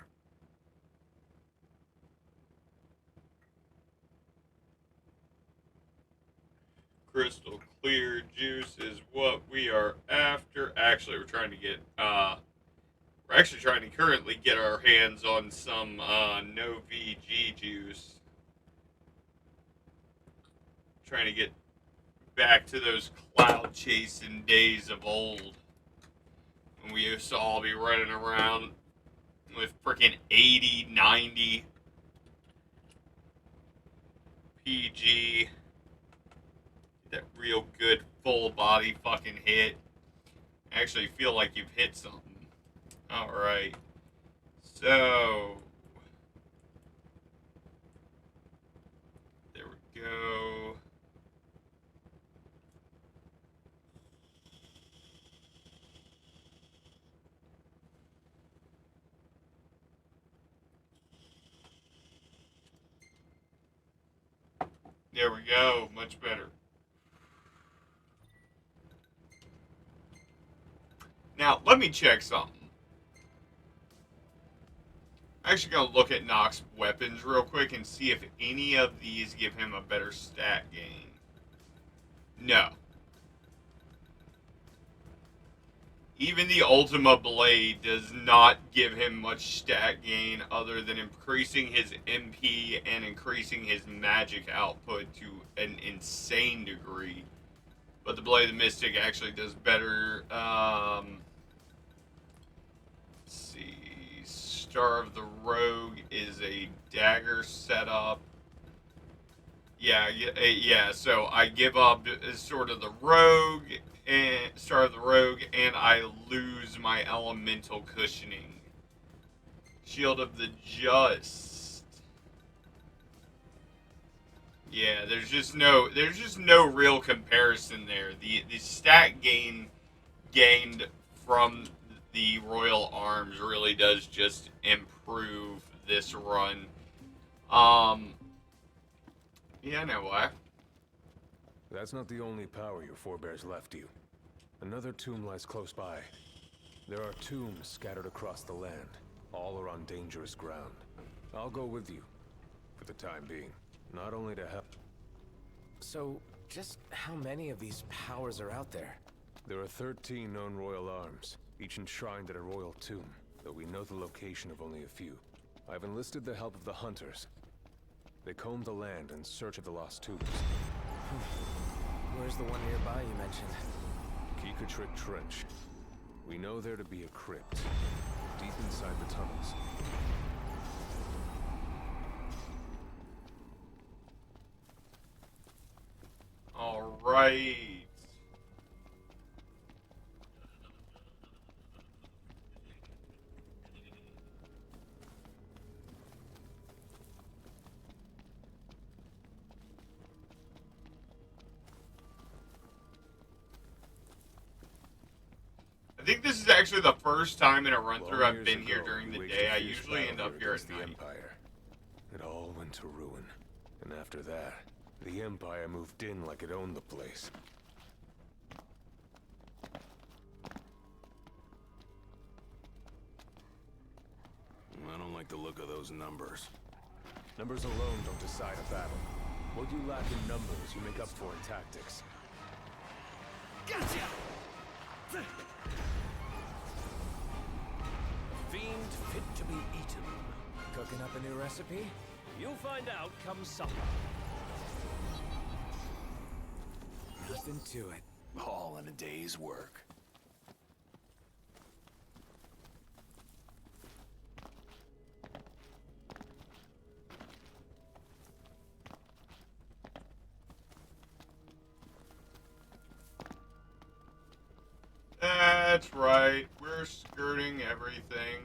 Crystal clear juice is what we are after. Actually, we're trying to get, we're actually trying to currently get our hands on some, no VG juice. Trying to get back to those cloud chasing days of old. When we used to all be running around with freaking 80, 90 PG. That real good full body fucking hit. I actually feel like you've hit something. Alright. So. There we go. There we go. Much better. Now, let me check something. I'm actually going to look at Nox's weapons real quick and see if any of these give him a better stat gain. No. Even the Ultima Blade does not give him much stat gain other than increasing his MP and increasing his magic output to an insane degree. But the Blade of the Mystic actually does better. Let's see. Star of the Rogue is a dagger setup. Yeah, so I give up sort of the Rogue and Star of the Rogue, and I lose my elemental cushioning. Shield of the Just. Yeah, there's just no real comparison there. The stat gained from the Royal Arms really does just improve this run. Yeah, I know why. That's not the only power your forebears left you. Another tomb lies close by. There are tombs scattered across the land. All are on dangerous ground. I'll go with you, for the time being. Not only to help... So, just how many of these powers are out there? There are 13 known royal arms, each enshrined at a royal tomb, though we know the location of only a few. I've enlisted the help of the hunters. They comb the land in search of the lost tombs. Where's the one nearby you mentioned? Kikatrick Trench. We know there to be a crypt, deep inside the tunnels. All right. I think this is actually the first time in a run-through I've been here during the day. I usually end up here at the night. Empire. It all went to ruin. And after that, the Empire moved in like it owned the place. I don't like the look of those numbers. Numbers alone don't decide a battle. What you lack in numbers, you make up for in tactics. Gotcha! Fiend fit to be eaten. Cooking up a new recipe? You'll find out come supper. Nothing to it. All in a day's work. That's right. We're skirting everything.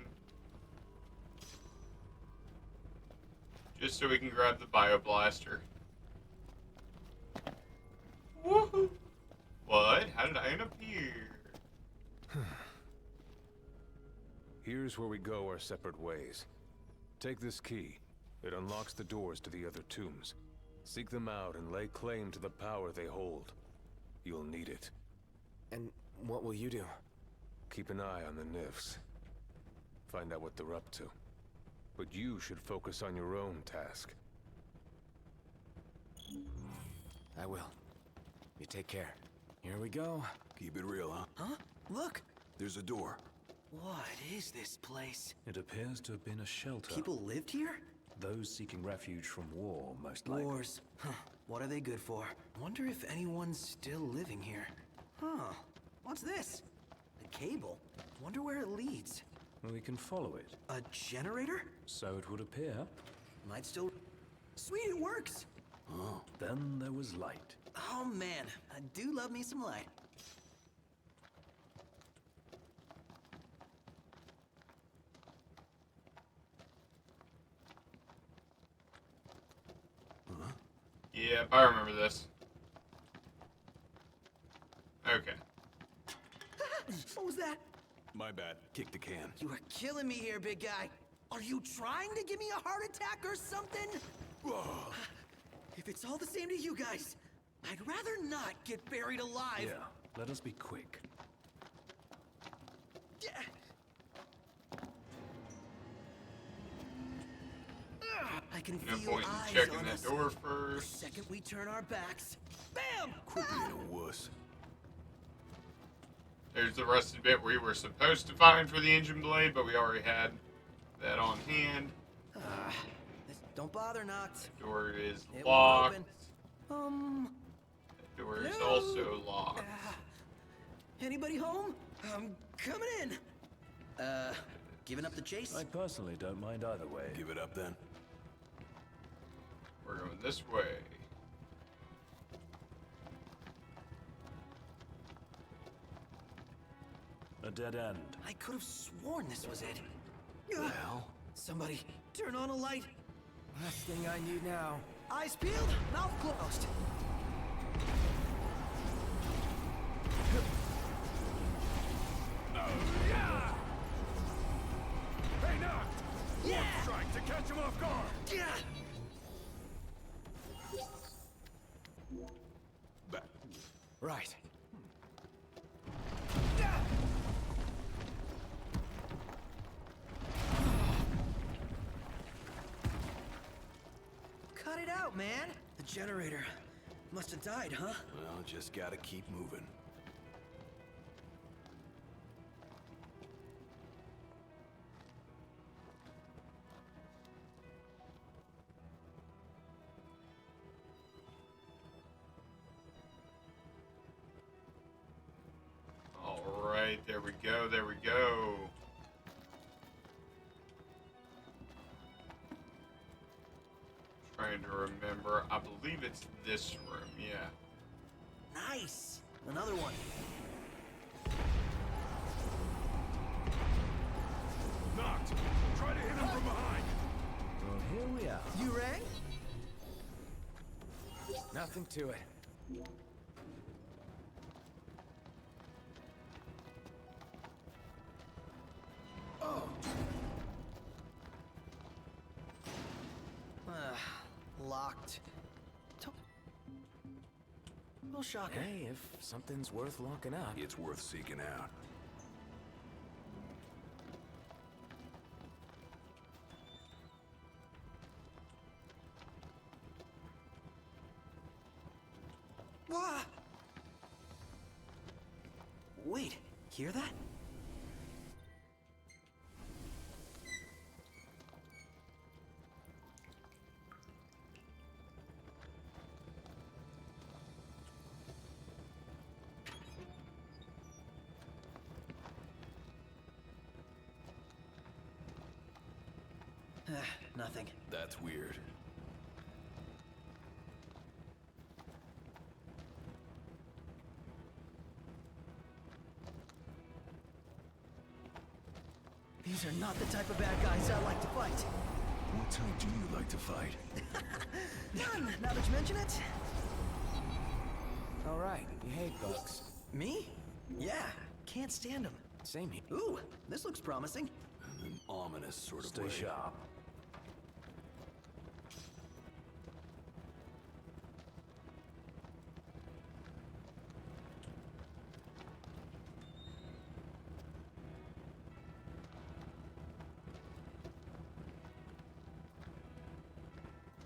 Just so we can grab the bioblaster. Woohoo! What? How did I end up here? Here's where we go our separate ways. Take this key. It unlocks the doors to the other tombs. Seek them out and lay claim to the power they hold. You'll need it. And what will you do? Keep an eye on the Nifs. Find out what they're up to. But you should focus on your own task. I will. You take care. Here we go. Keep it real, huh? Huh? Look! There's a door. What is this place? It appears to have been a shelter. People lived here? Those seeking refuge from war, most likely. Wars. Huh. What are they good for? Wonder if anyone's still living here. Huh. What's this? A cable? Wonder where it leads. We can follow it. A generator? So it would appear. Might still... Sweet, it works! Oh. Then there was light. Oh man, I do love me some light. Yeah, I remember this. Okay. What was that? My bad. Kick the can. You are killing me here, big guy. Are you trying to give me a heart attack or something? If it's all the same to you guys, I'd rather not get buried alive. Yeah, let us be quick. I can No feel point in eyes checking on that us. door The first. second we turn our backs, bam! Quit being a wuss. There's the rusted bit we were supposed to find for the engine blade, but we already had that on hand. Don't bother, Noct. The door is It won't locked. open. The door is Hello? also locked. Anybody home? I'm coming in. Giving up the chase? I personally don't mind either way. Give it up then. We're going this way. A dead end. I could have sworn this was it. Well, Somebody, turn on a light. Last thing I need now. Eyes peeled, mouth closed. Hey, Noct! Yeah! Warp strike to catch him off guard! Yeah! Right. Cut it out, man. The generator must have died, huh? well, just gotta keep moving. Alright, there we go, there we go. Trying to remember. I believe it's this room, yeah. Nice. Another one. Noct! Try to hit him from behind! Well, here we are. You rang? Nothing to it. Locked. No shocker. Hey, if something's worth locking up. It's worth seeking out. Wah! Wait, hear that? Nothing. That's weird. These are not the type of bad guys I like to fight. What type do you like to fight? None, now that you mention it. All right, you hate bugs. Me? Yeah, can't stand them. Same here. Ooh, this looks promising. An ominous sort of Stay way. sharp.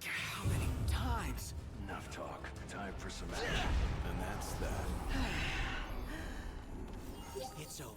How many times? Enough talk. Time for some action. And that's that. It's over.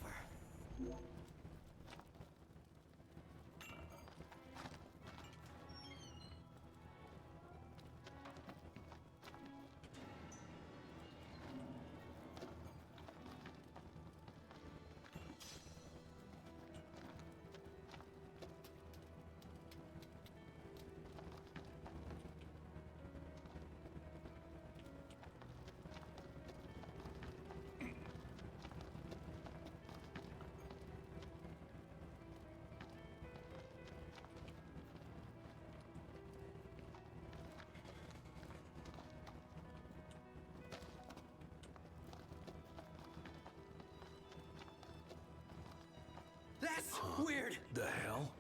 That's weird. The hell?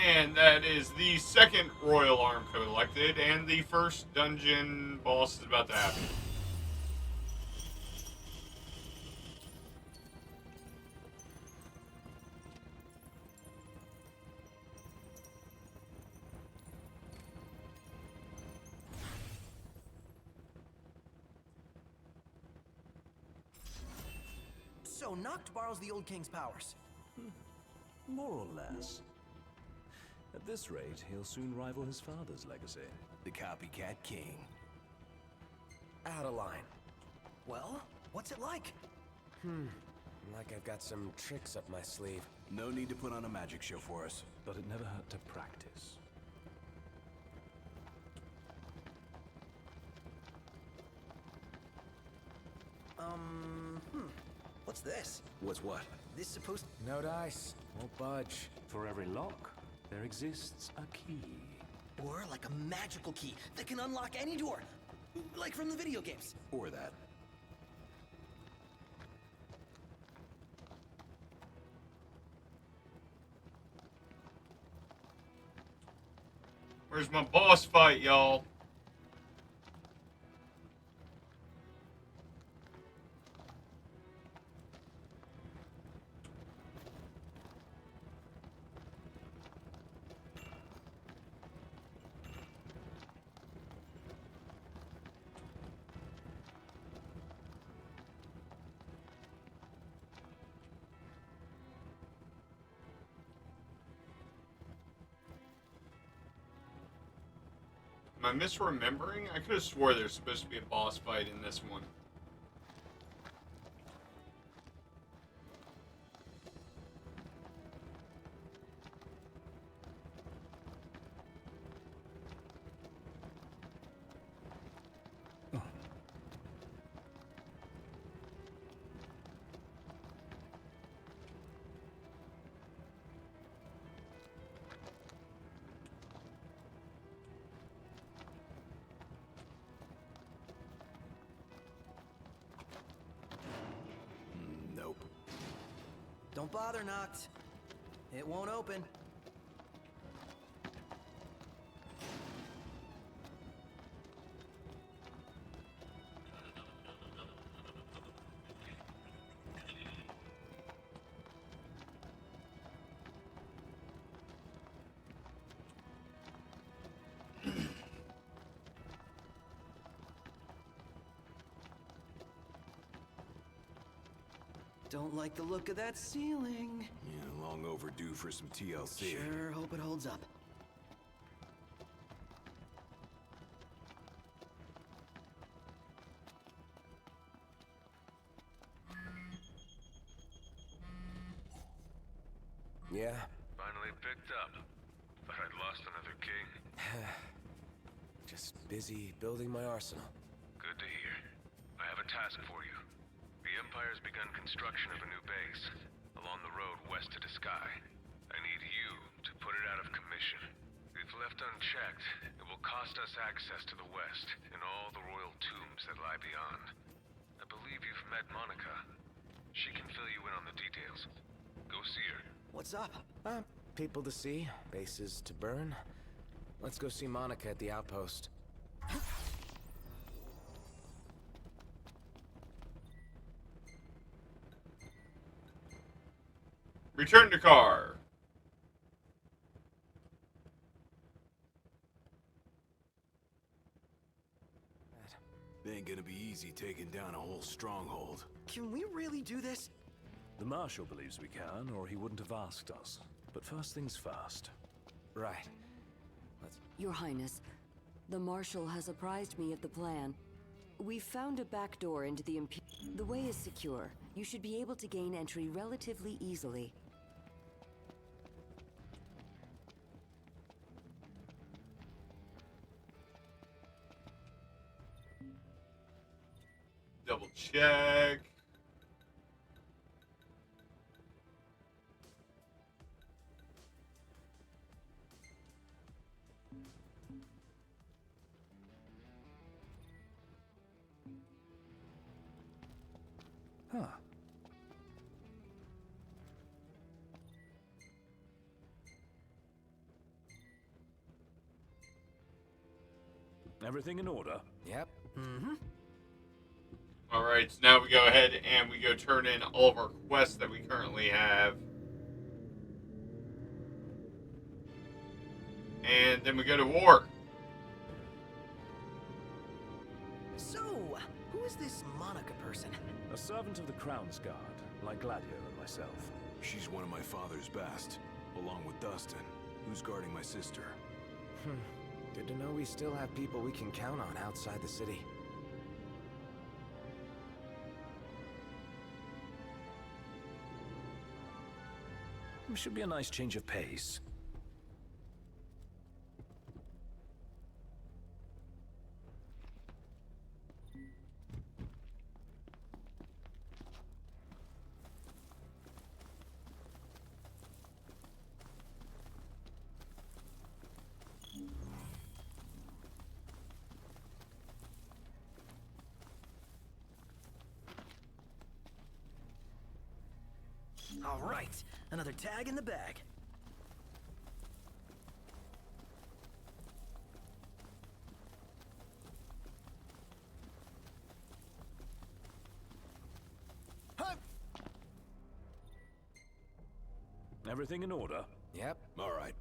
And that is the second Royal Arm collected, and the first dungeon boss is about to happen. So Noct borrows the old king's powers. More or less. At this rate, he'll soon rival his father's legacy. The copycat king. Out of line. Well, what's it like? Like I've got some tricks up my sleeve. No need to put on a magic show for us. But it never hurt to practice. What's this? What's what? This supposed... No dice. Won't budge. For every lock, there exists a key. Or like a magical key that can unlock any door. Like from the video games. Or that. Where's my boss fight, y'all? Am I misremembering? I could have swore there's supposed to be a boss fight in this one. Nope. Don't bother, Noct. It won't open. Don't like the look of that ceiling. Yeah, long overdue for some TLC. Sure hope it holds up. Yeah. Finally picked up. Thought I'd lost another king. Just busy building my arsenal. Good to hear. I have a task for you. The Empire's begun construction of a new base along the road west to the sky. I need you to put it out of commission. If left unchecked, it will cost us access to the west and all the royal tombs that lie beyond. I believe you've met Monica. She can fill you in on the details. Go see her. What's up? People to see, bases to burn. Let's go see Monica at the outpost. Return to car. It ain't gonna be easy taking down a whole stronghold. Can we really do this? The Marshal believes we can, or he wouldn't have asked us. But first things first. Right. Your Highness, the Marshal has apprised me of the plan. We've found a back door into the The way is secure. You should be able to gain entry relatively easily. Double check. Huh. Everything in order? Yep. Mm-hmm. Alright, so now we go ahead and we go turn in all of our quests that we currently have. And then we go to war. So, who is this Monica person? A servant of the Crown's Guard, like Gladio and myself. She's one of my father's best, along with Dustin, who's guarding my sister. Good to know we still have people we can count on outside the city. Should be a nice change of pace. All right, another tag in the bag. Everything in order? Yep. All right.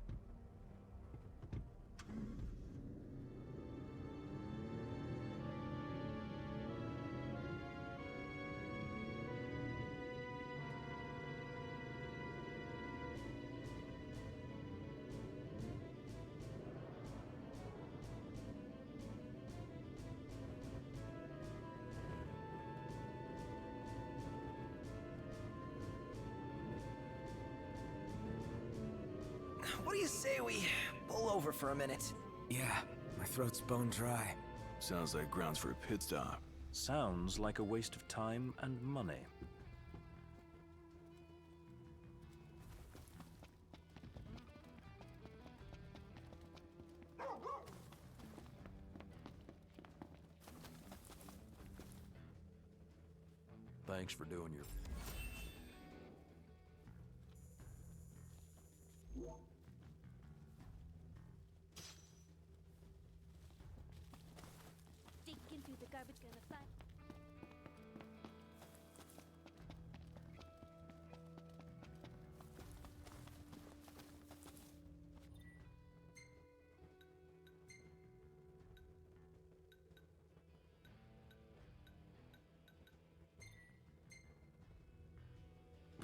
What do you say we pull over for a minute? Yeah, my throat's bone dry. Sounds like grounds for a pit stop. Sounds like a waste of time and money. Thanks for doing your... Digging through the garbage, gonna find.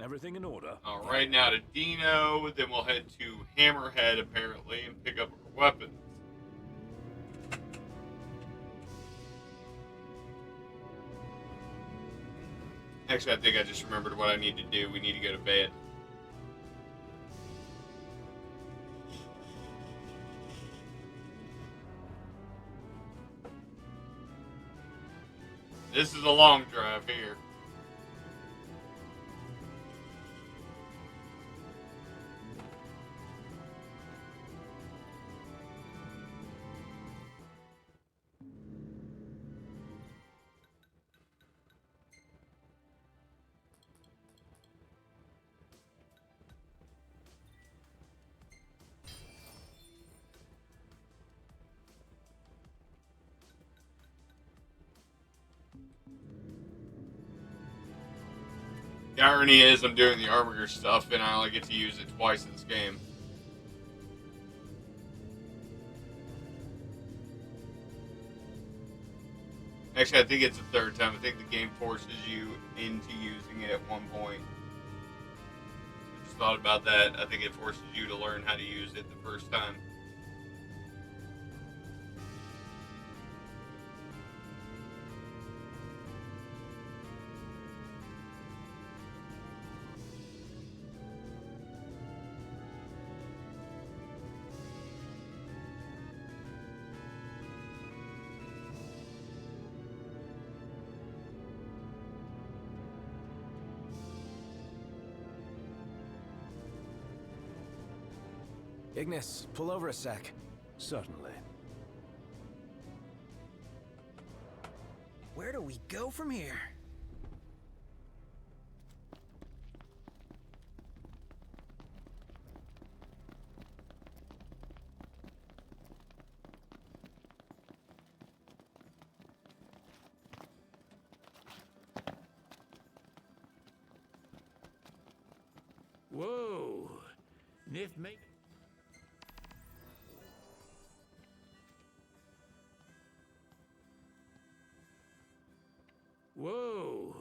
Everything in order? Alright, now to Dino, then we'll head to Hammerhead, apparently, and pick up our weapons. Actually, I think I just remembered what I need to do. We need to go to bed. This is a long drive here. The irony is I'm doing the armor stuff and I only get to use it twice in this game. Actually, I think it's the third time. I think the game forces you into using it at one point. I just thought about that. I think it forces you to learn how to use it the first time. Ignis, pull over a sec. Certainly. Where do we go from here? Whoa. Niff make... Whoa.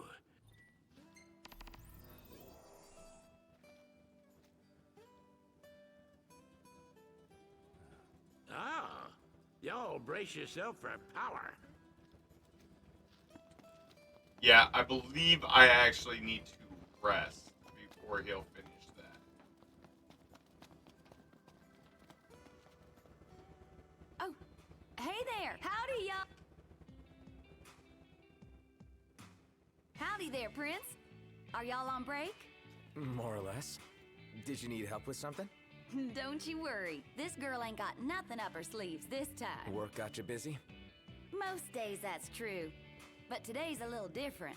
Ah, y'all brace yourself for power. Yeah, I believe I actually need to rest before he'll finish that. Oh, hey there. Howdy, y'all. Howdy there, Prince. Are y'all on break? More or less. Did you need help with something? Don't you worry. This girl ain't got nothing up her sleeves this time. Work got you busy? Most days that's true. But today's a little different.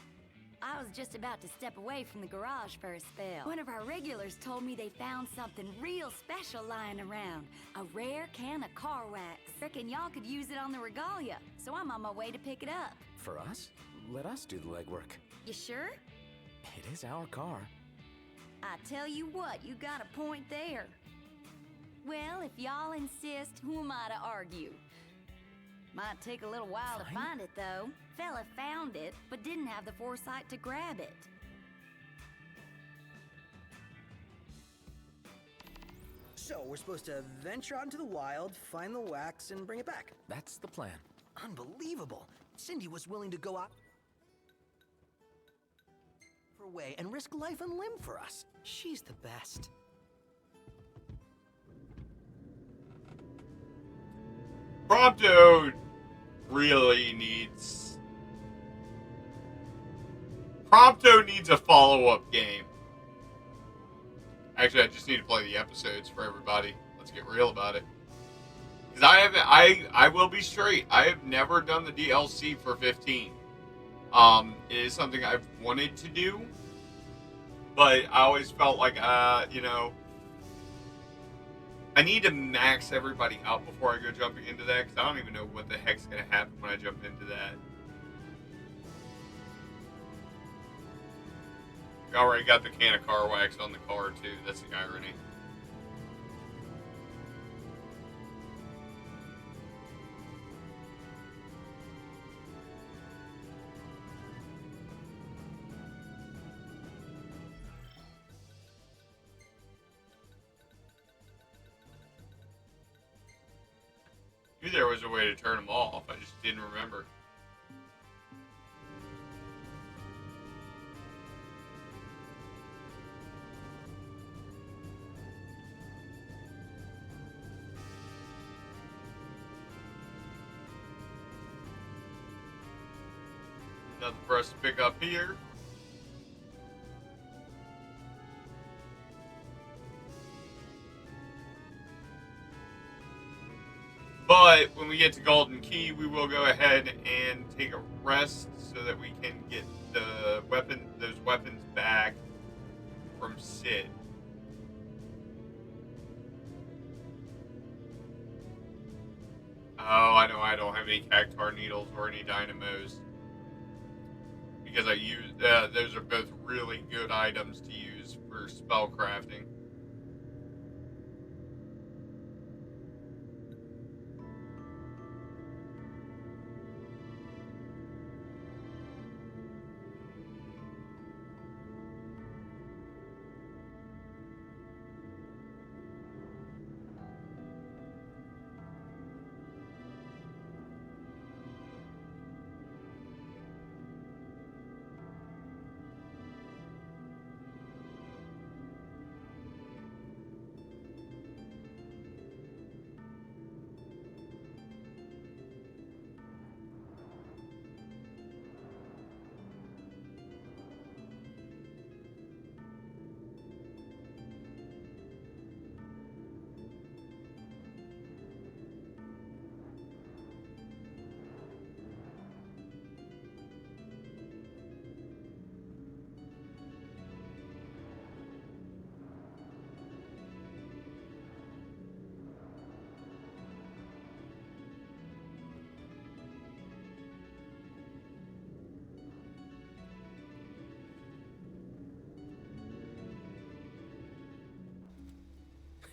I was just about to step away from the garage for a spell. One of our regulars told me they found something real special lying around. A rare can of car wax. Reckon y'all could use it on the regalia, so I'm on my way to pick it up. For us? Let us do the legwork. You sure? It is our car. I tell you what, you got a point there. Well, if y'all insist, who am I to argue? Might take a little while to find it, though. Fella found it, but didn't have the foresight to grab it. So, we're supposed to venture out into the wild, find the wax, and bring it back. That's the plan. Unbelievable. Cindy was willing to go out her way and risk life and limb for us. She's the best. Prompto really needs... Prompto needs a follow-up game. Actually, I just need to play the episodes for everybody. Let's get real about it. Because I will be straight. I have never done the DLC for 15. It is something I've wanted to do. But I always felt like, you know, I need to max everybody out before I go jumping into that, because I don't even know what the heck's going to happen when I jump into that. I already got the can of car wax on the car, too. That's the irony. Knew there was a way to turn them off. I just didn't remember. Nothing for us to pick up here. But when we get to Golden Key, we will go ahead and take a rest so that we can get the those weapons back from Sid. Oh, I know I don't have any cactar needles or any dynamos. Because I use, those are both really good items to use for spell crafting.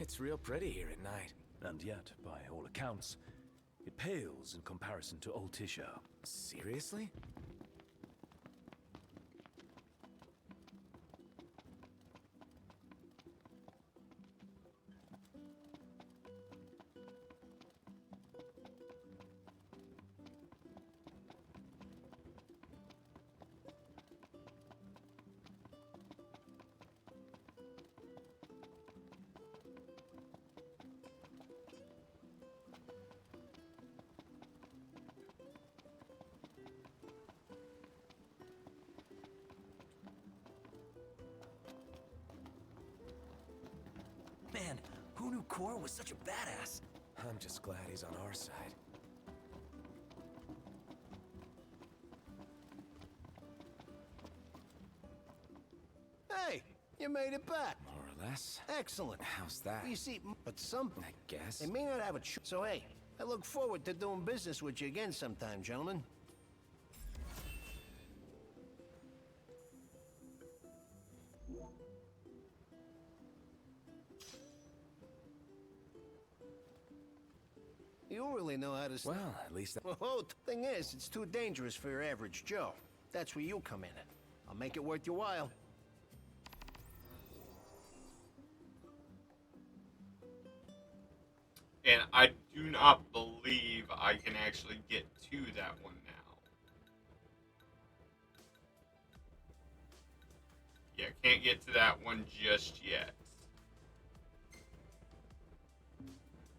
It's real pretty here at night. And yet, by all accounts, it pales in comparison to Old Tisha. Seriously? Man, who knew Cor was such a badass? I'm just glad he's on our side. Hey, you made it back. More or less. Excellent. How's that? You see, but some... I guess. They may not have a choice. So hey, I look forward to doing business with you again sometime, gentlemen. You really know how to... Well, at least... Oh, the thing is, it's too dangerous for your average Joe. That's where you come in. I'll make it worth your while. And I do not believe I can actually get to that one now. Yeah, can't get to that one just yet.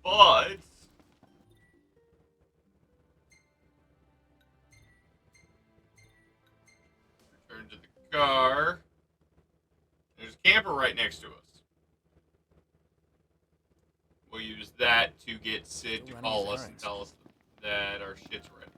But... return to the car. There's a camper right next to us. We'll use that to get Sid to call us and tell us that our shit's ready.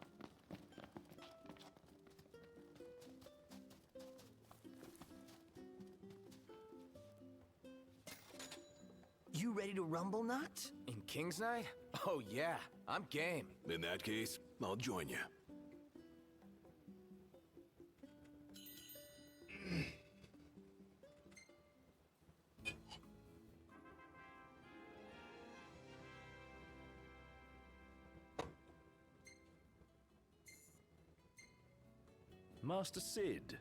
You ready to rumble, Not? In King's Night? Oh yeah, I'm game. In that case, I'll join you. Master Sid.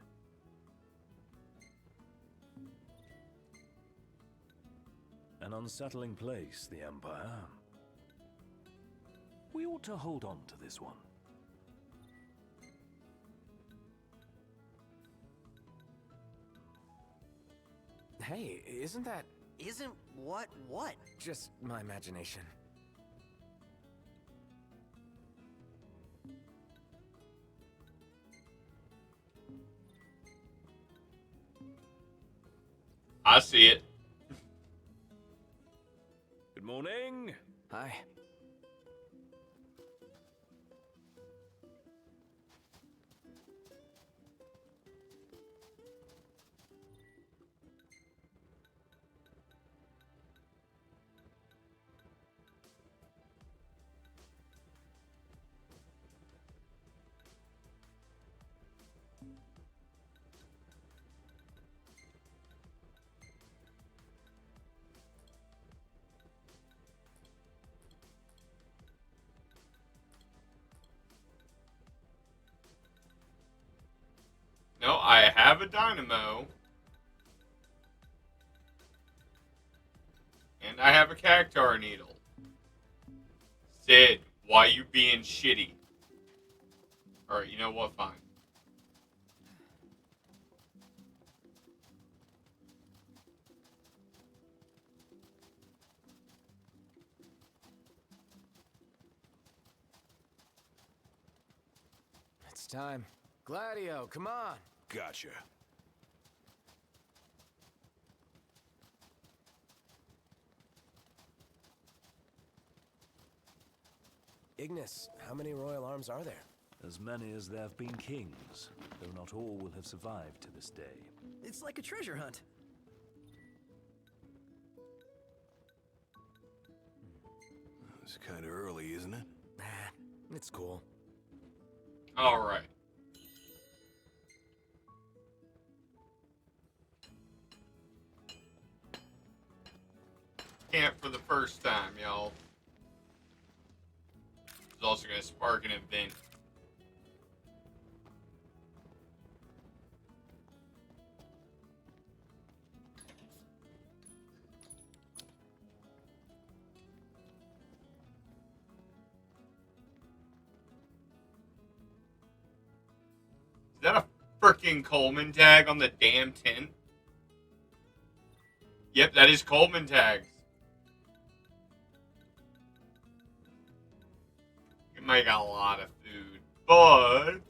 An unsettling place, the Empire. We ought to hold on to this one. Hey, isn't that... Isn't what? just my imagination? I see it. Good morning. Hi. No, I have a dynamo. And I have a cactar needle. Sid, why you being shitty? Alright, you know what? Fine. It's time. Gladio, come on. Gotcha. Ignis, how many royal arms are there? As many as there have been kings, though not all will have survived to this day. It's like a treasure hunt. It's kind of early, isn't it? Nah, it's cool. Alright. camp for the first time, y'all. It's also going to spark an event. Is that a freaking Coleman tag on the damn tent? Yep, that is Coleman tags. You make a lot of food, but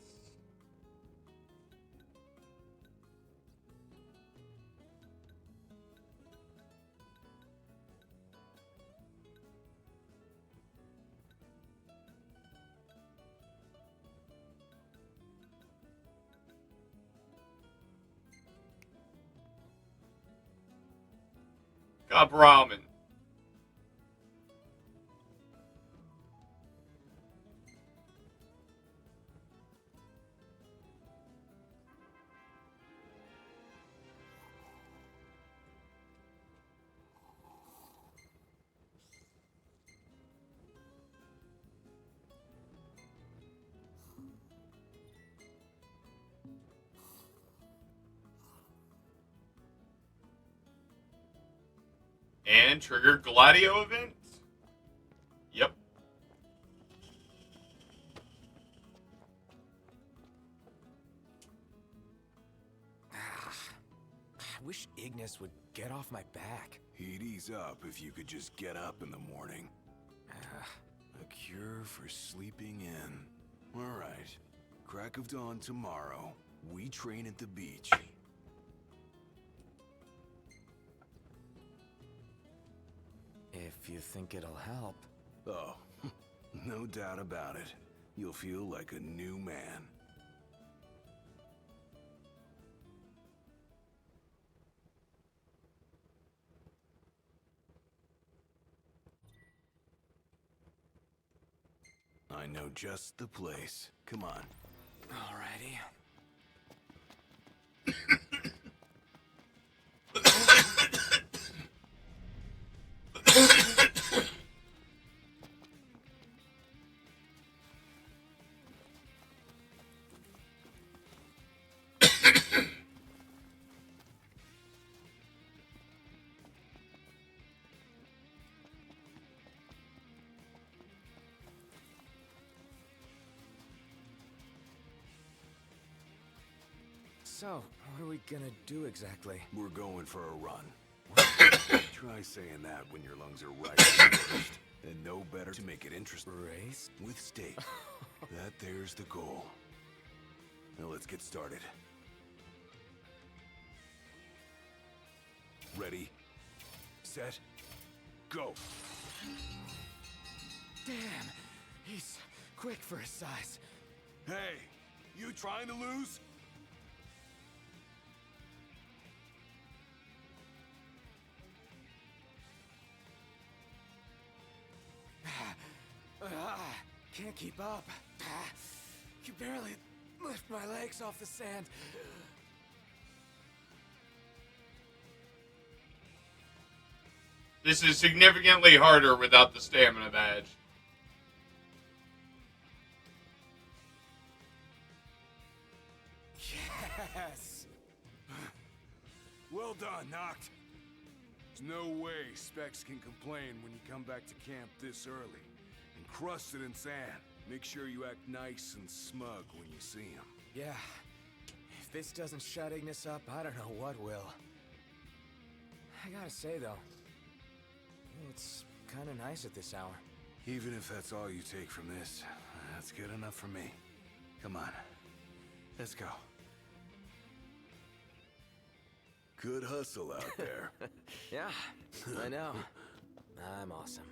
got ramen. And trigger Gladio events? Yep. I wish Ignis would get off my back. He'd ease up if you could just get up in the morning. A cure for sleeping in. All right. Crack of dawn tomorrow. We train at the beach. If you think it'll help. Oh, no doubt about it. You'll feel like a new man. I know just the place. Come on. Alrighty. So, what are we gonna do exactly? We're going for a run. Try saying that when your lungs are right at the worst. And no better to make it interesting. Race? With stake. That there's the goal. Now let's get started. Ready, set, go. Damn, he's quick for his size. Hey, you trying to lose? Can't keep up. Can barely lift my legs off the sand. This is significantly harder without the stamina badge. Yes! Well done, Noct. There's no way Specs can complain when you come back to camp this early. Encrusted in sand. Make sure you act nice and smug when you see him. Yeah. If this doesn't shut Ignis up, I don't know what will. I gotta say, though, it's kinda nice at this hour. Even if that's all you take from this, that's good enough for me. Come on. Let's go. Good hustle out there. Yeah, I know. I'm awesome.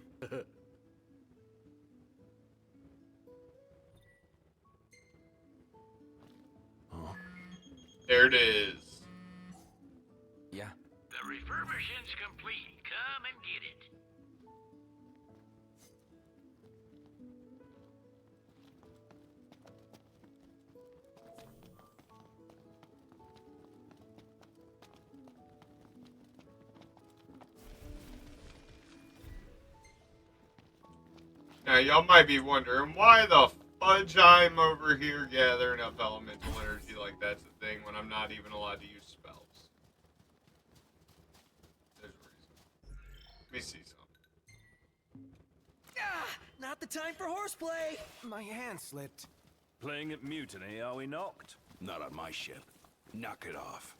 There it is. Yeah. The refurbishing's complete. Come and get it. Now, y'all might be wondering why the fudge I'm over here gathering up elemental energy like that's a thing when I'm not even allowed to use spells. There's a reason. Let me see something. Ah, not the time for horseplay. My hand slipped. Playing at mutiny, are we knocked? Not on my ship. Knock it off.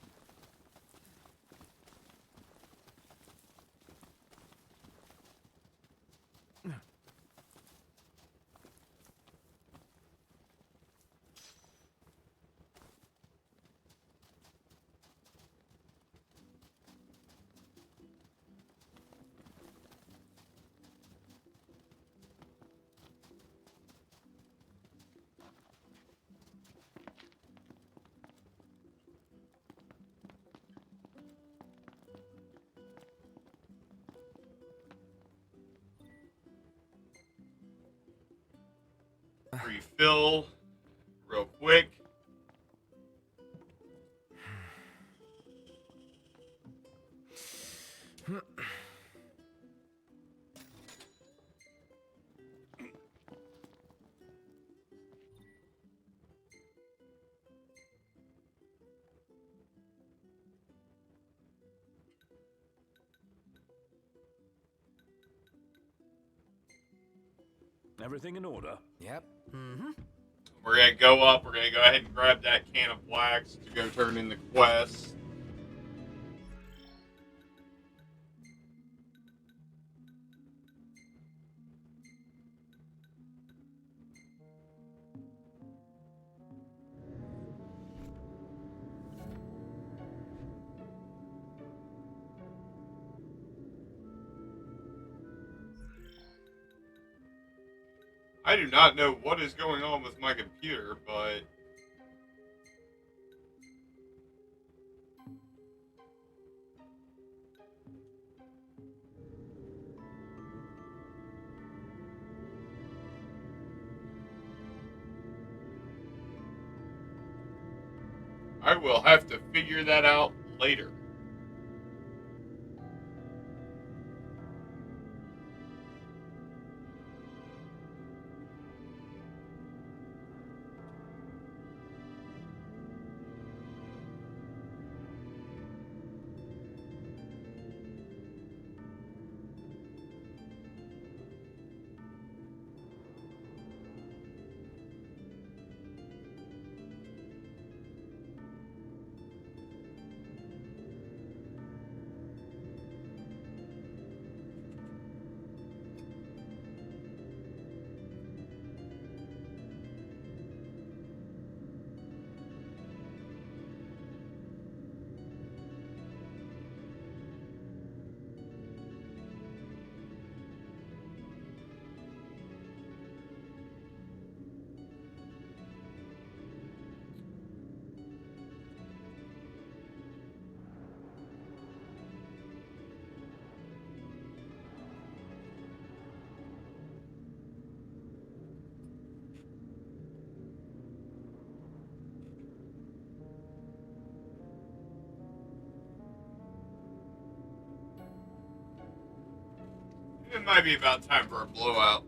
Refill real quick. Everything in order? Yep. Mm-hmm. We're gonna go up. We're gonna go ahead and grab that can of wax to go turn in the quest. I do not know what is going on with my computer, but I will have to figure that out later. It might be about time for a blowout.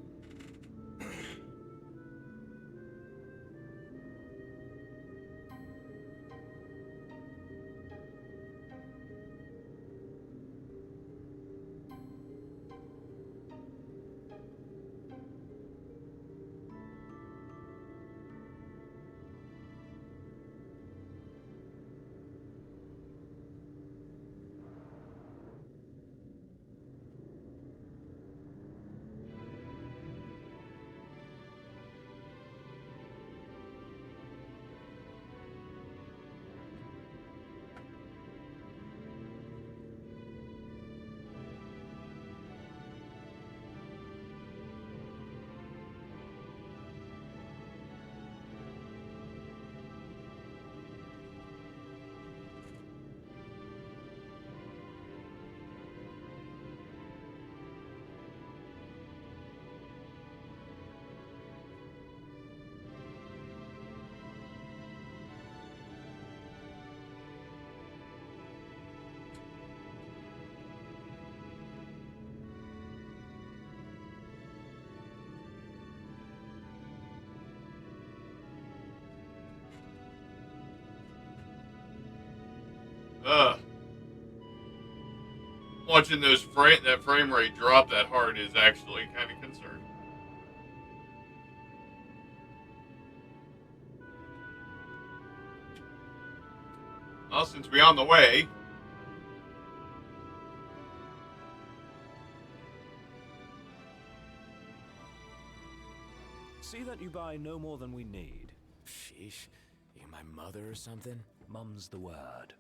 Watching that frame rate drop that hard is actually kind of concerning. Well, since we're on the way, See that you buy no more than we need. Sheesh. You my mother or something? Mum's the word.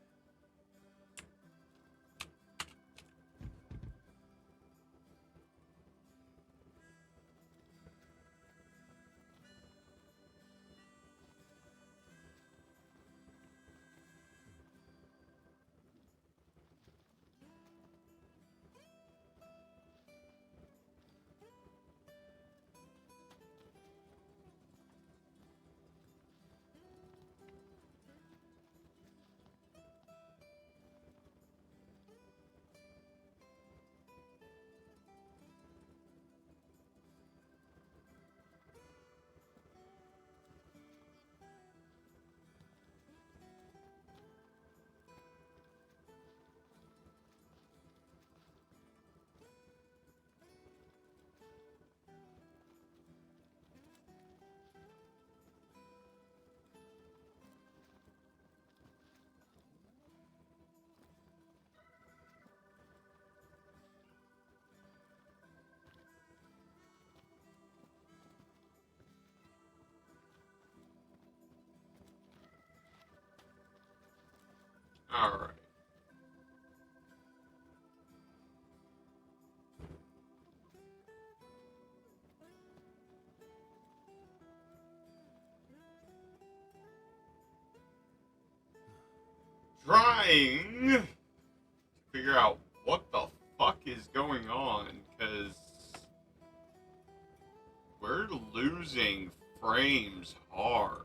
alright. Trying to figure out what the fuck is going on, because we're losing frames hard.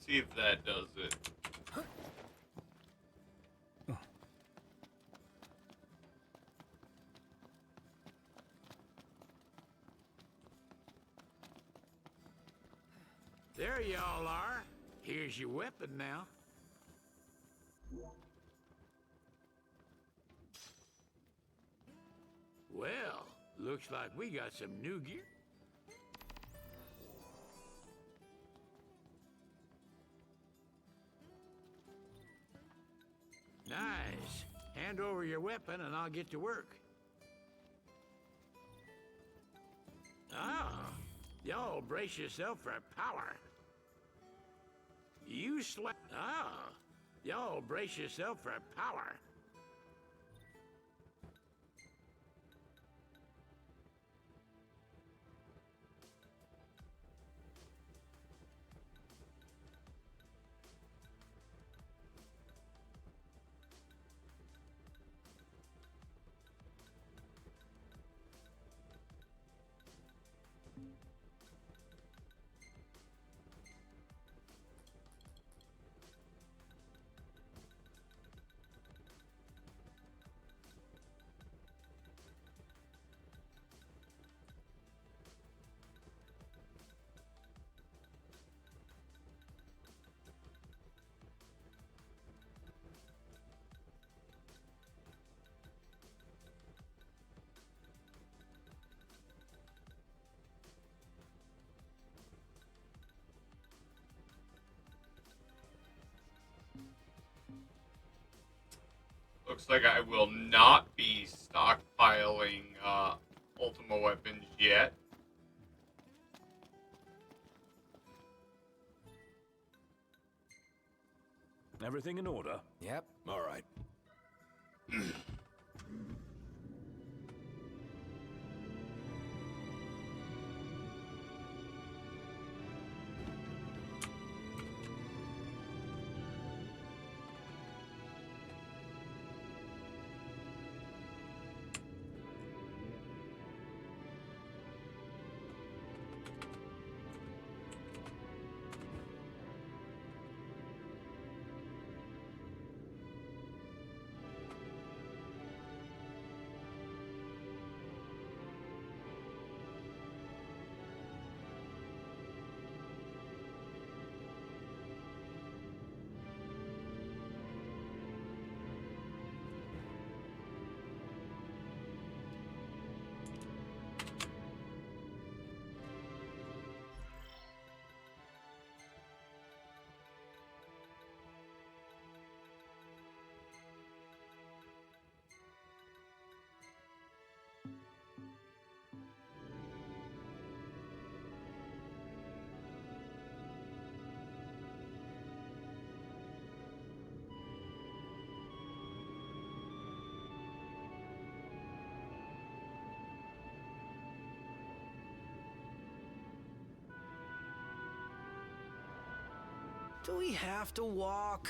See if that does it. There y'all are. Here's your weapon now. Well, looks like we got some new gear. Nice. Hand over your weapon and I'll get to work. Ah, y'all brace yourself for power. Y'all brace yourself for power. Looks like I will not be stockpiling Ultima weapons yet. Everything in order? Yep. All right. Do we have to walk?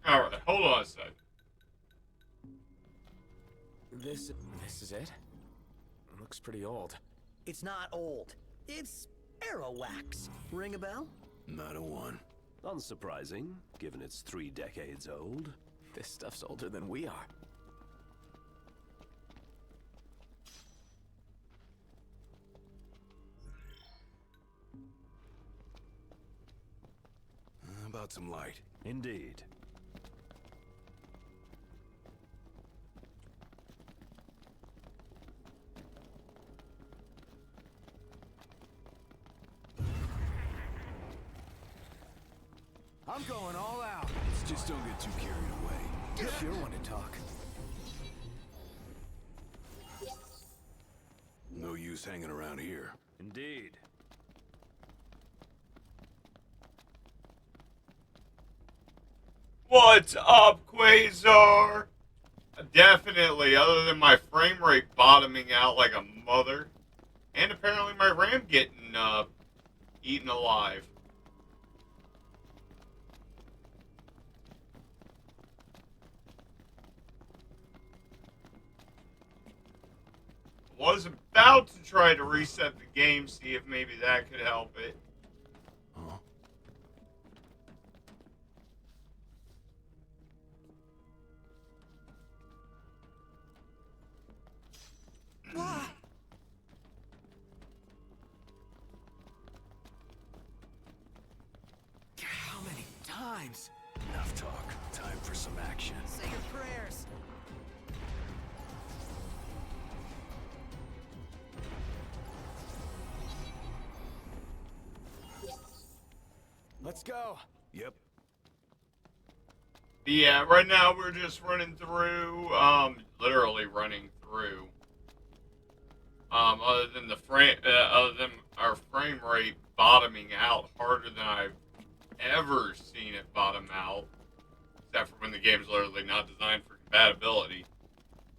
Alright, hold on a sec. This is it? It looks pretty old. It's not old. It's arrow wax. Ring a bell? Not a one. Unsurprising, given it's 3 decades old. This stuff's older than we are. About some light. Indeed. I'm going all out. Just don't get too carried away. You're sure one to talk. No use hanging around here. Indeed. What's up, Quasar? Definitely, other than my frame rate bottoming out like a mother. And apparently my RAM getting, eaten alive. Was about to try to reset the game, see if maybe that could help it. Huh? How many times? Enough talk. Time for some action. Say your prayers. Let's go. Yep. Yeah, right now we're just running through, literally running through. Other than other than our frame rate bottoming out harder than I've ever seen it bottom out, except for when the game's literally not designed for compatibility.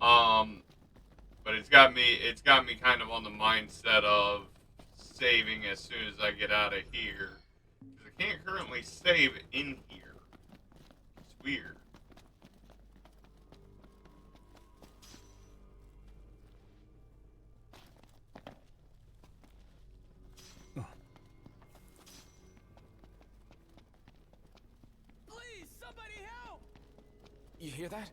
But it's got me kind of on the mindset of saving as soon as I get out of here. Because I can't currently save in here. It's weird. Please, somebody help! You hear that?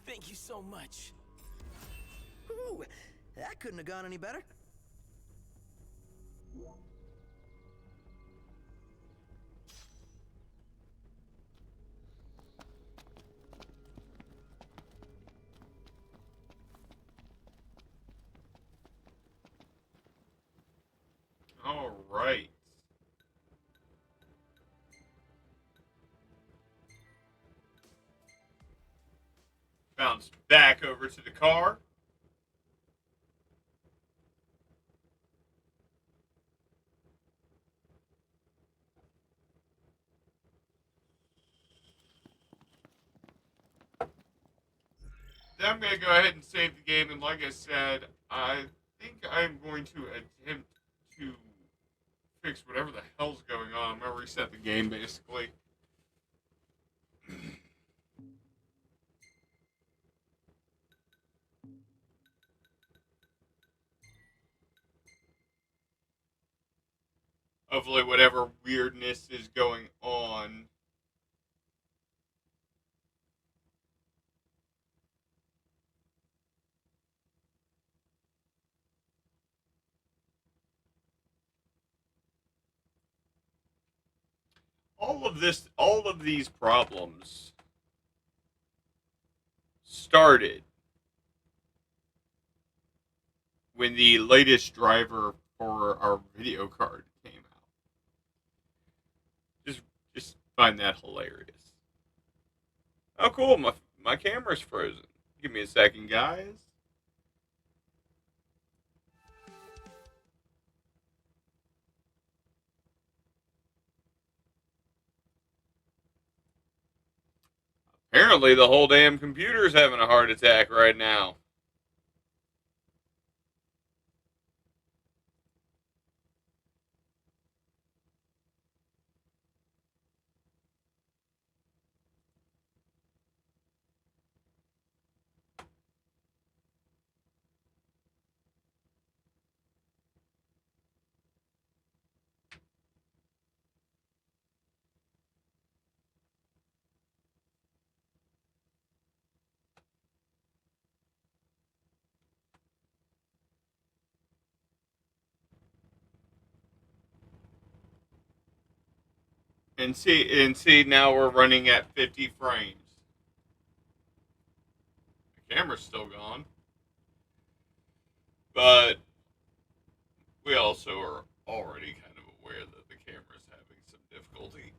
Thank you so much. Ooh, that couldn't have gone any better. All right. Bounce back over to the car. Then I'm going to go ahead and save the game, and like I said, I think I'm going to attempt to fix whatever the hell's going on. I'm going to reset the game, basically. Hopefully whatever weirdness is going on. All of these problems started when the latest driver for our video card came out. Just find that hilarious. Oh, cool! My camera's frozen. Give me a second, guys. Apparently, the whole damn computer's having a heart attack right now. And see, now we're running at 50 frames. The camera's still gone. But we also are already kind of aware that the camera's having some difficulty.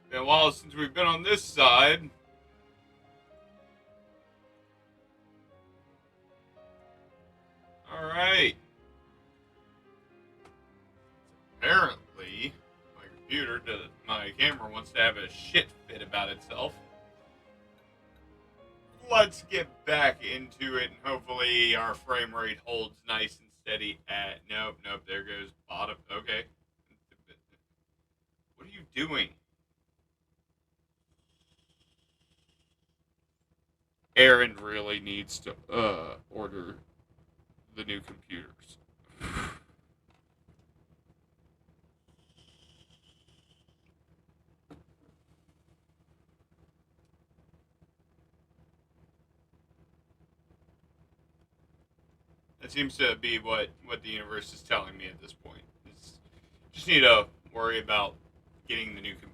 Been a while since we've been on this side. Alright. Apparently, my camera wants to have a shit fit about itself. Let's get back into it, and hopefully our frame rate holds nice and steady at... Nope, there goes bottom. Okay. What are you doing? Aaron really needs to order the new computers. That seems to be what the universe is telling me at this point. Just need to worry about getting the new computers.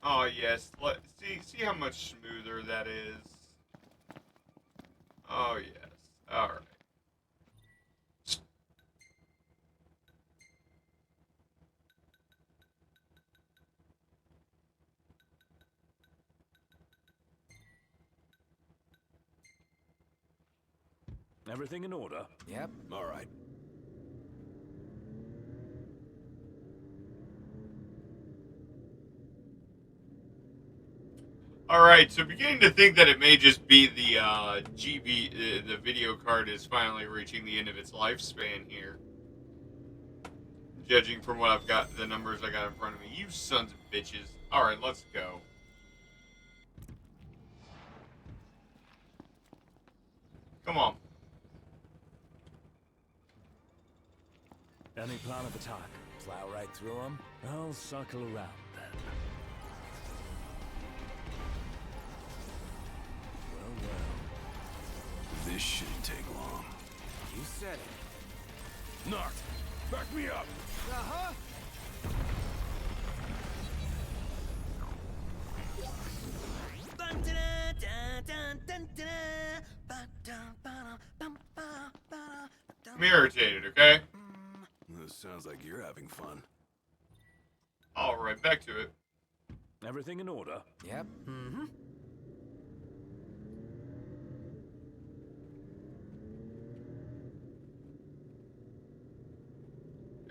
Oh yes, let's see how much smoother that is. Oh yes, all right. Everything in order? Yep. All right. Alright, so beginning to think that it may just be the the video card is finally reaching the end of its lifespan here. Judging from what I've got, the numbers I got in front of me. You sons of bitches. Alright, let's go. Come on. Any plan of attack? Plow right through them? I'll circle around then. This shouldn't take long. You said it. Knocked. Back me up. Uh-huh. I'm irritated, okay? This sounds like you're having fun. Alright, back to it. Everything in order? Yep. Mm-hmm.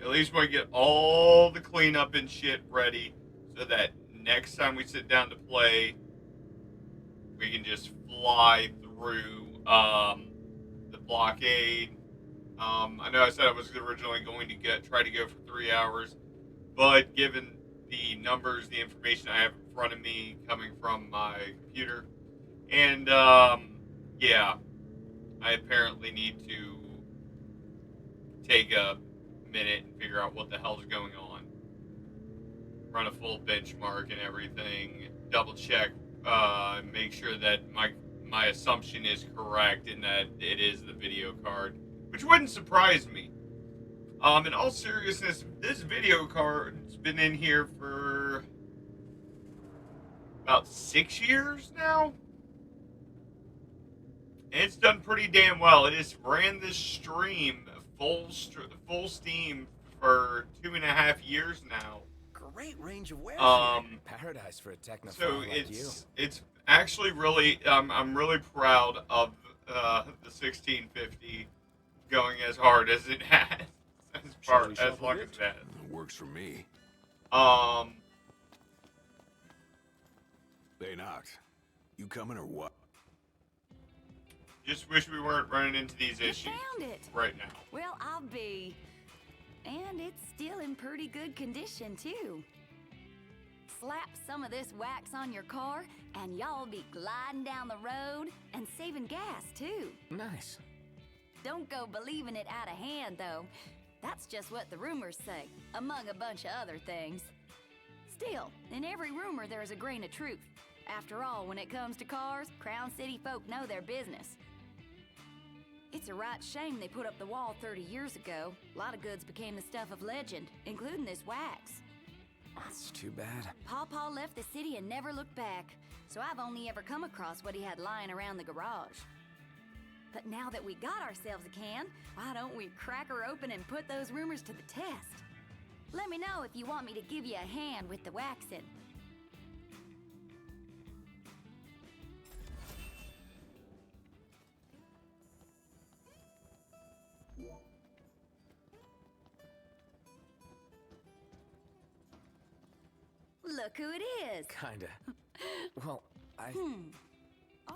At least we get all the cleanup and shit ready so that next time we sit down to play, we can just fly through the blockade. I know I said I was originally going to try to go for 3 hours, but given the numbers, the information I have in front of me coming from my computer, and yeah, I apparently need to take a minute and figure out what the hell's going on. Run a full benchmark and everything. Double check, make sure that my assumption is correct and that it is the video card, which wouldn't surprise me. In all seriousness, this video card's been in here for about 6 years now. And it's done pretty damn well. It has ran this stream full steam for 2.5 years now. Great range of wear. Paradise for a technophile So like you. it's actually really I'm really proud of the 1650 going as hard as it has, as long as it has. It works for me. Hey, Knox, you coming or what? Just wish we weren't running into these issues Found it. right now. Well, I'll be. And it's still in pretty good condition, too. Slap some of this wax on your car, and y'all be gliding down the road and saving gas, too. Nice. Don't go believing it out of hand, though. That's just what the rumors say, among a bunch of other things. Still, in every rumor there's a grain of truth. After all, when it comes to cars, Crown City folk know their business. It's a right shame they put up the wall 30 years ago. A lot of goods became the stuff of legend, including this wax. That's too bad. Pawpaw left the city and never looked back, so I've only ever come across what he had lying around the garage. But now that we got ourselves a can, why don't we crack her open and put those rumors to the test? Let me know if you want me to give you a hand with the waxing. Look who it is. Kinda. Well, I... Oh.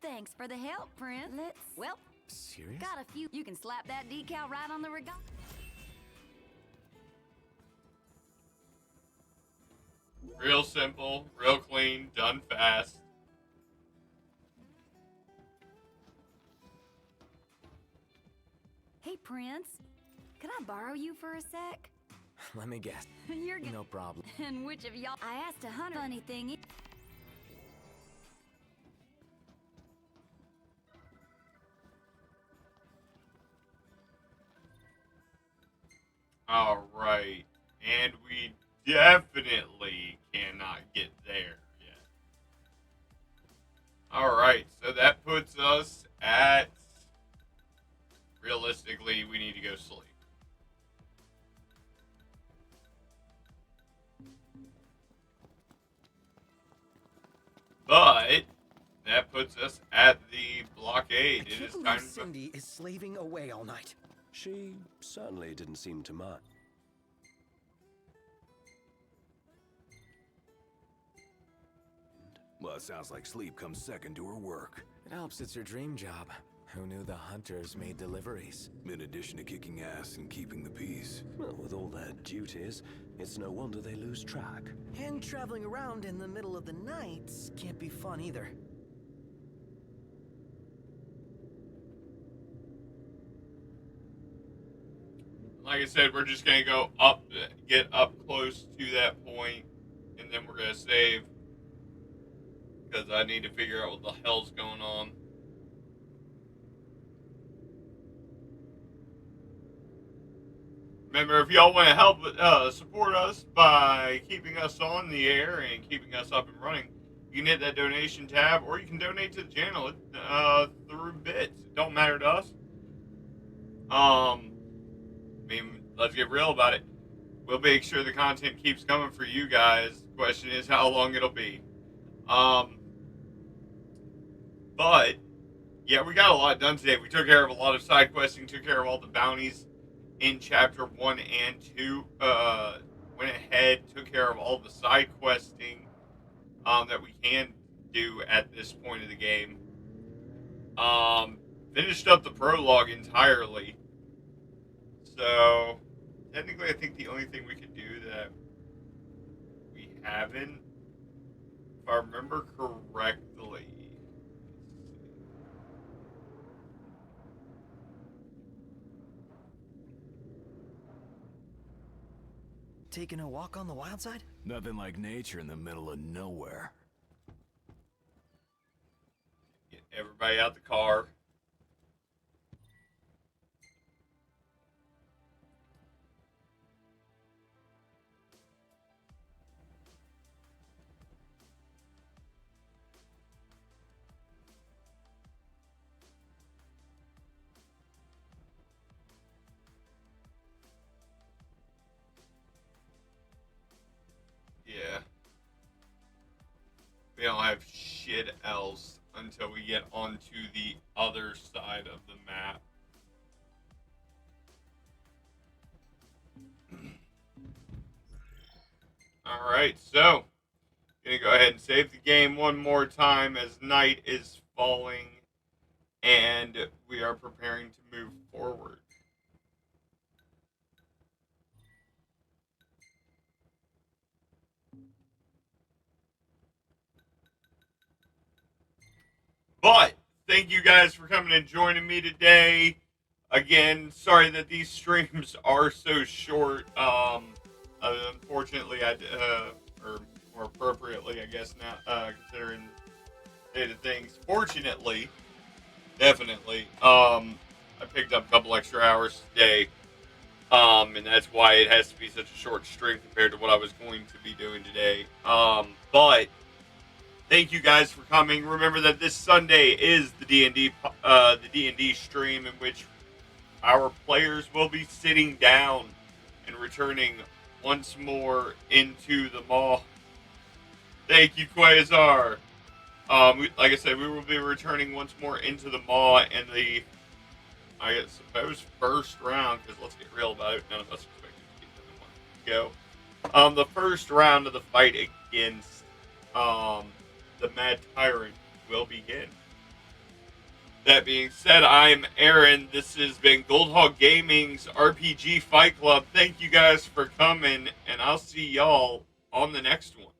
Thanks for the help, Prince. Well, serious? got a few. You can slap that decal right on the regatta. Real simple, real clean, done fast. Hey, Prince. Can I borrow you for a sec? Let me guess. You're No problem. And which of y'all? I asked a hunter. Funny thing is. All right, and we definitely cannot get there yet. All right, so that puts us at. Realistically, we need to go sleep. But that puts us at the blockade. It is time to. Cindy is slaving away all night. She certainly didn't seem to mind. Well, it sounds like sleep comes second to her work. It helps it's her dream job. Who knew the hunters made deliveries? In addition to kicking ass and keeping the peace. Well, with all their duties, it's no wonder they lose track. And traveling around in the middle of the night can't be fun either. Like I said, we're just gonna go up, get up close to that point, and then we're gonna save. Because I need to figure out what the hell's going on. Remember, if y'all want to help support us by keeping us on the air and keeping us up and running, you can hit that donation tab, or you can donate to the channel through bits. It don't matter to us. I mean, let's get real about it. We'll make sure the content keeps coming for you guys. Question is how long it'll be. But yeah, we got a lot done today. We took care of a lot of side questing, took care of all the bounties in chapter 1 and 2. Went ahead, took care of all the side questing that we can do at this point of the game. Finished up the prologue entirely. So technically I think the only thing we could do that we haven't, if I remember correctly, Taking a walk on the wild side? Nothing like nature in the middle of nowhere. get everybody out the car. Yeah. We don't have shit else until we get onto the other side of the map. Alright, so gonna go ahead and save the game one more time as night is falling and we are preparing to move forward. But thank you guys for coming and joining me today. Again, sorry that these streams are so short. Unfortunately, or more appropriately, I guess now, considering state of things. Fortunately, definitely, I picked up a couple extra hours today, and that's why it has to be such a short stream compared to what I was going to be doing today. But thank you guys for coming. Remember that this Sunday is the D&D stream in which our players will be sitting down and returning once more into the mall. Thank you, Quasar. Like I said, we will be returning once more into the mall and the, I suppose, first round, because let's get real about it, none of us expected to get to the one go. The first round of the fight against the Mad Tyrant will begin. That being said, I'm Aaron. This has been Goldhawk Gaming's RPG Fight Club. Thank you guys for coming, and I'll see y'all on the next one.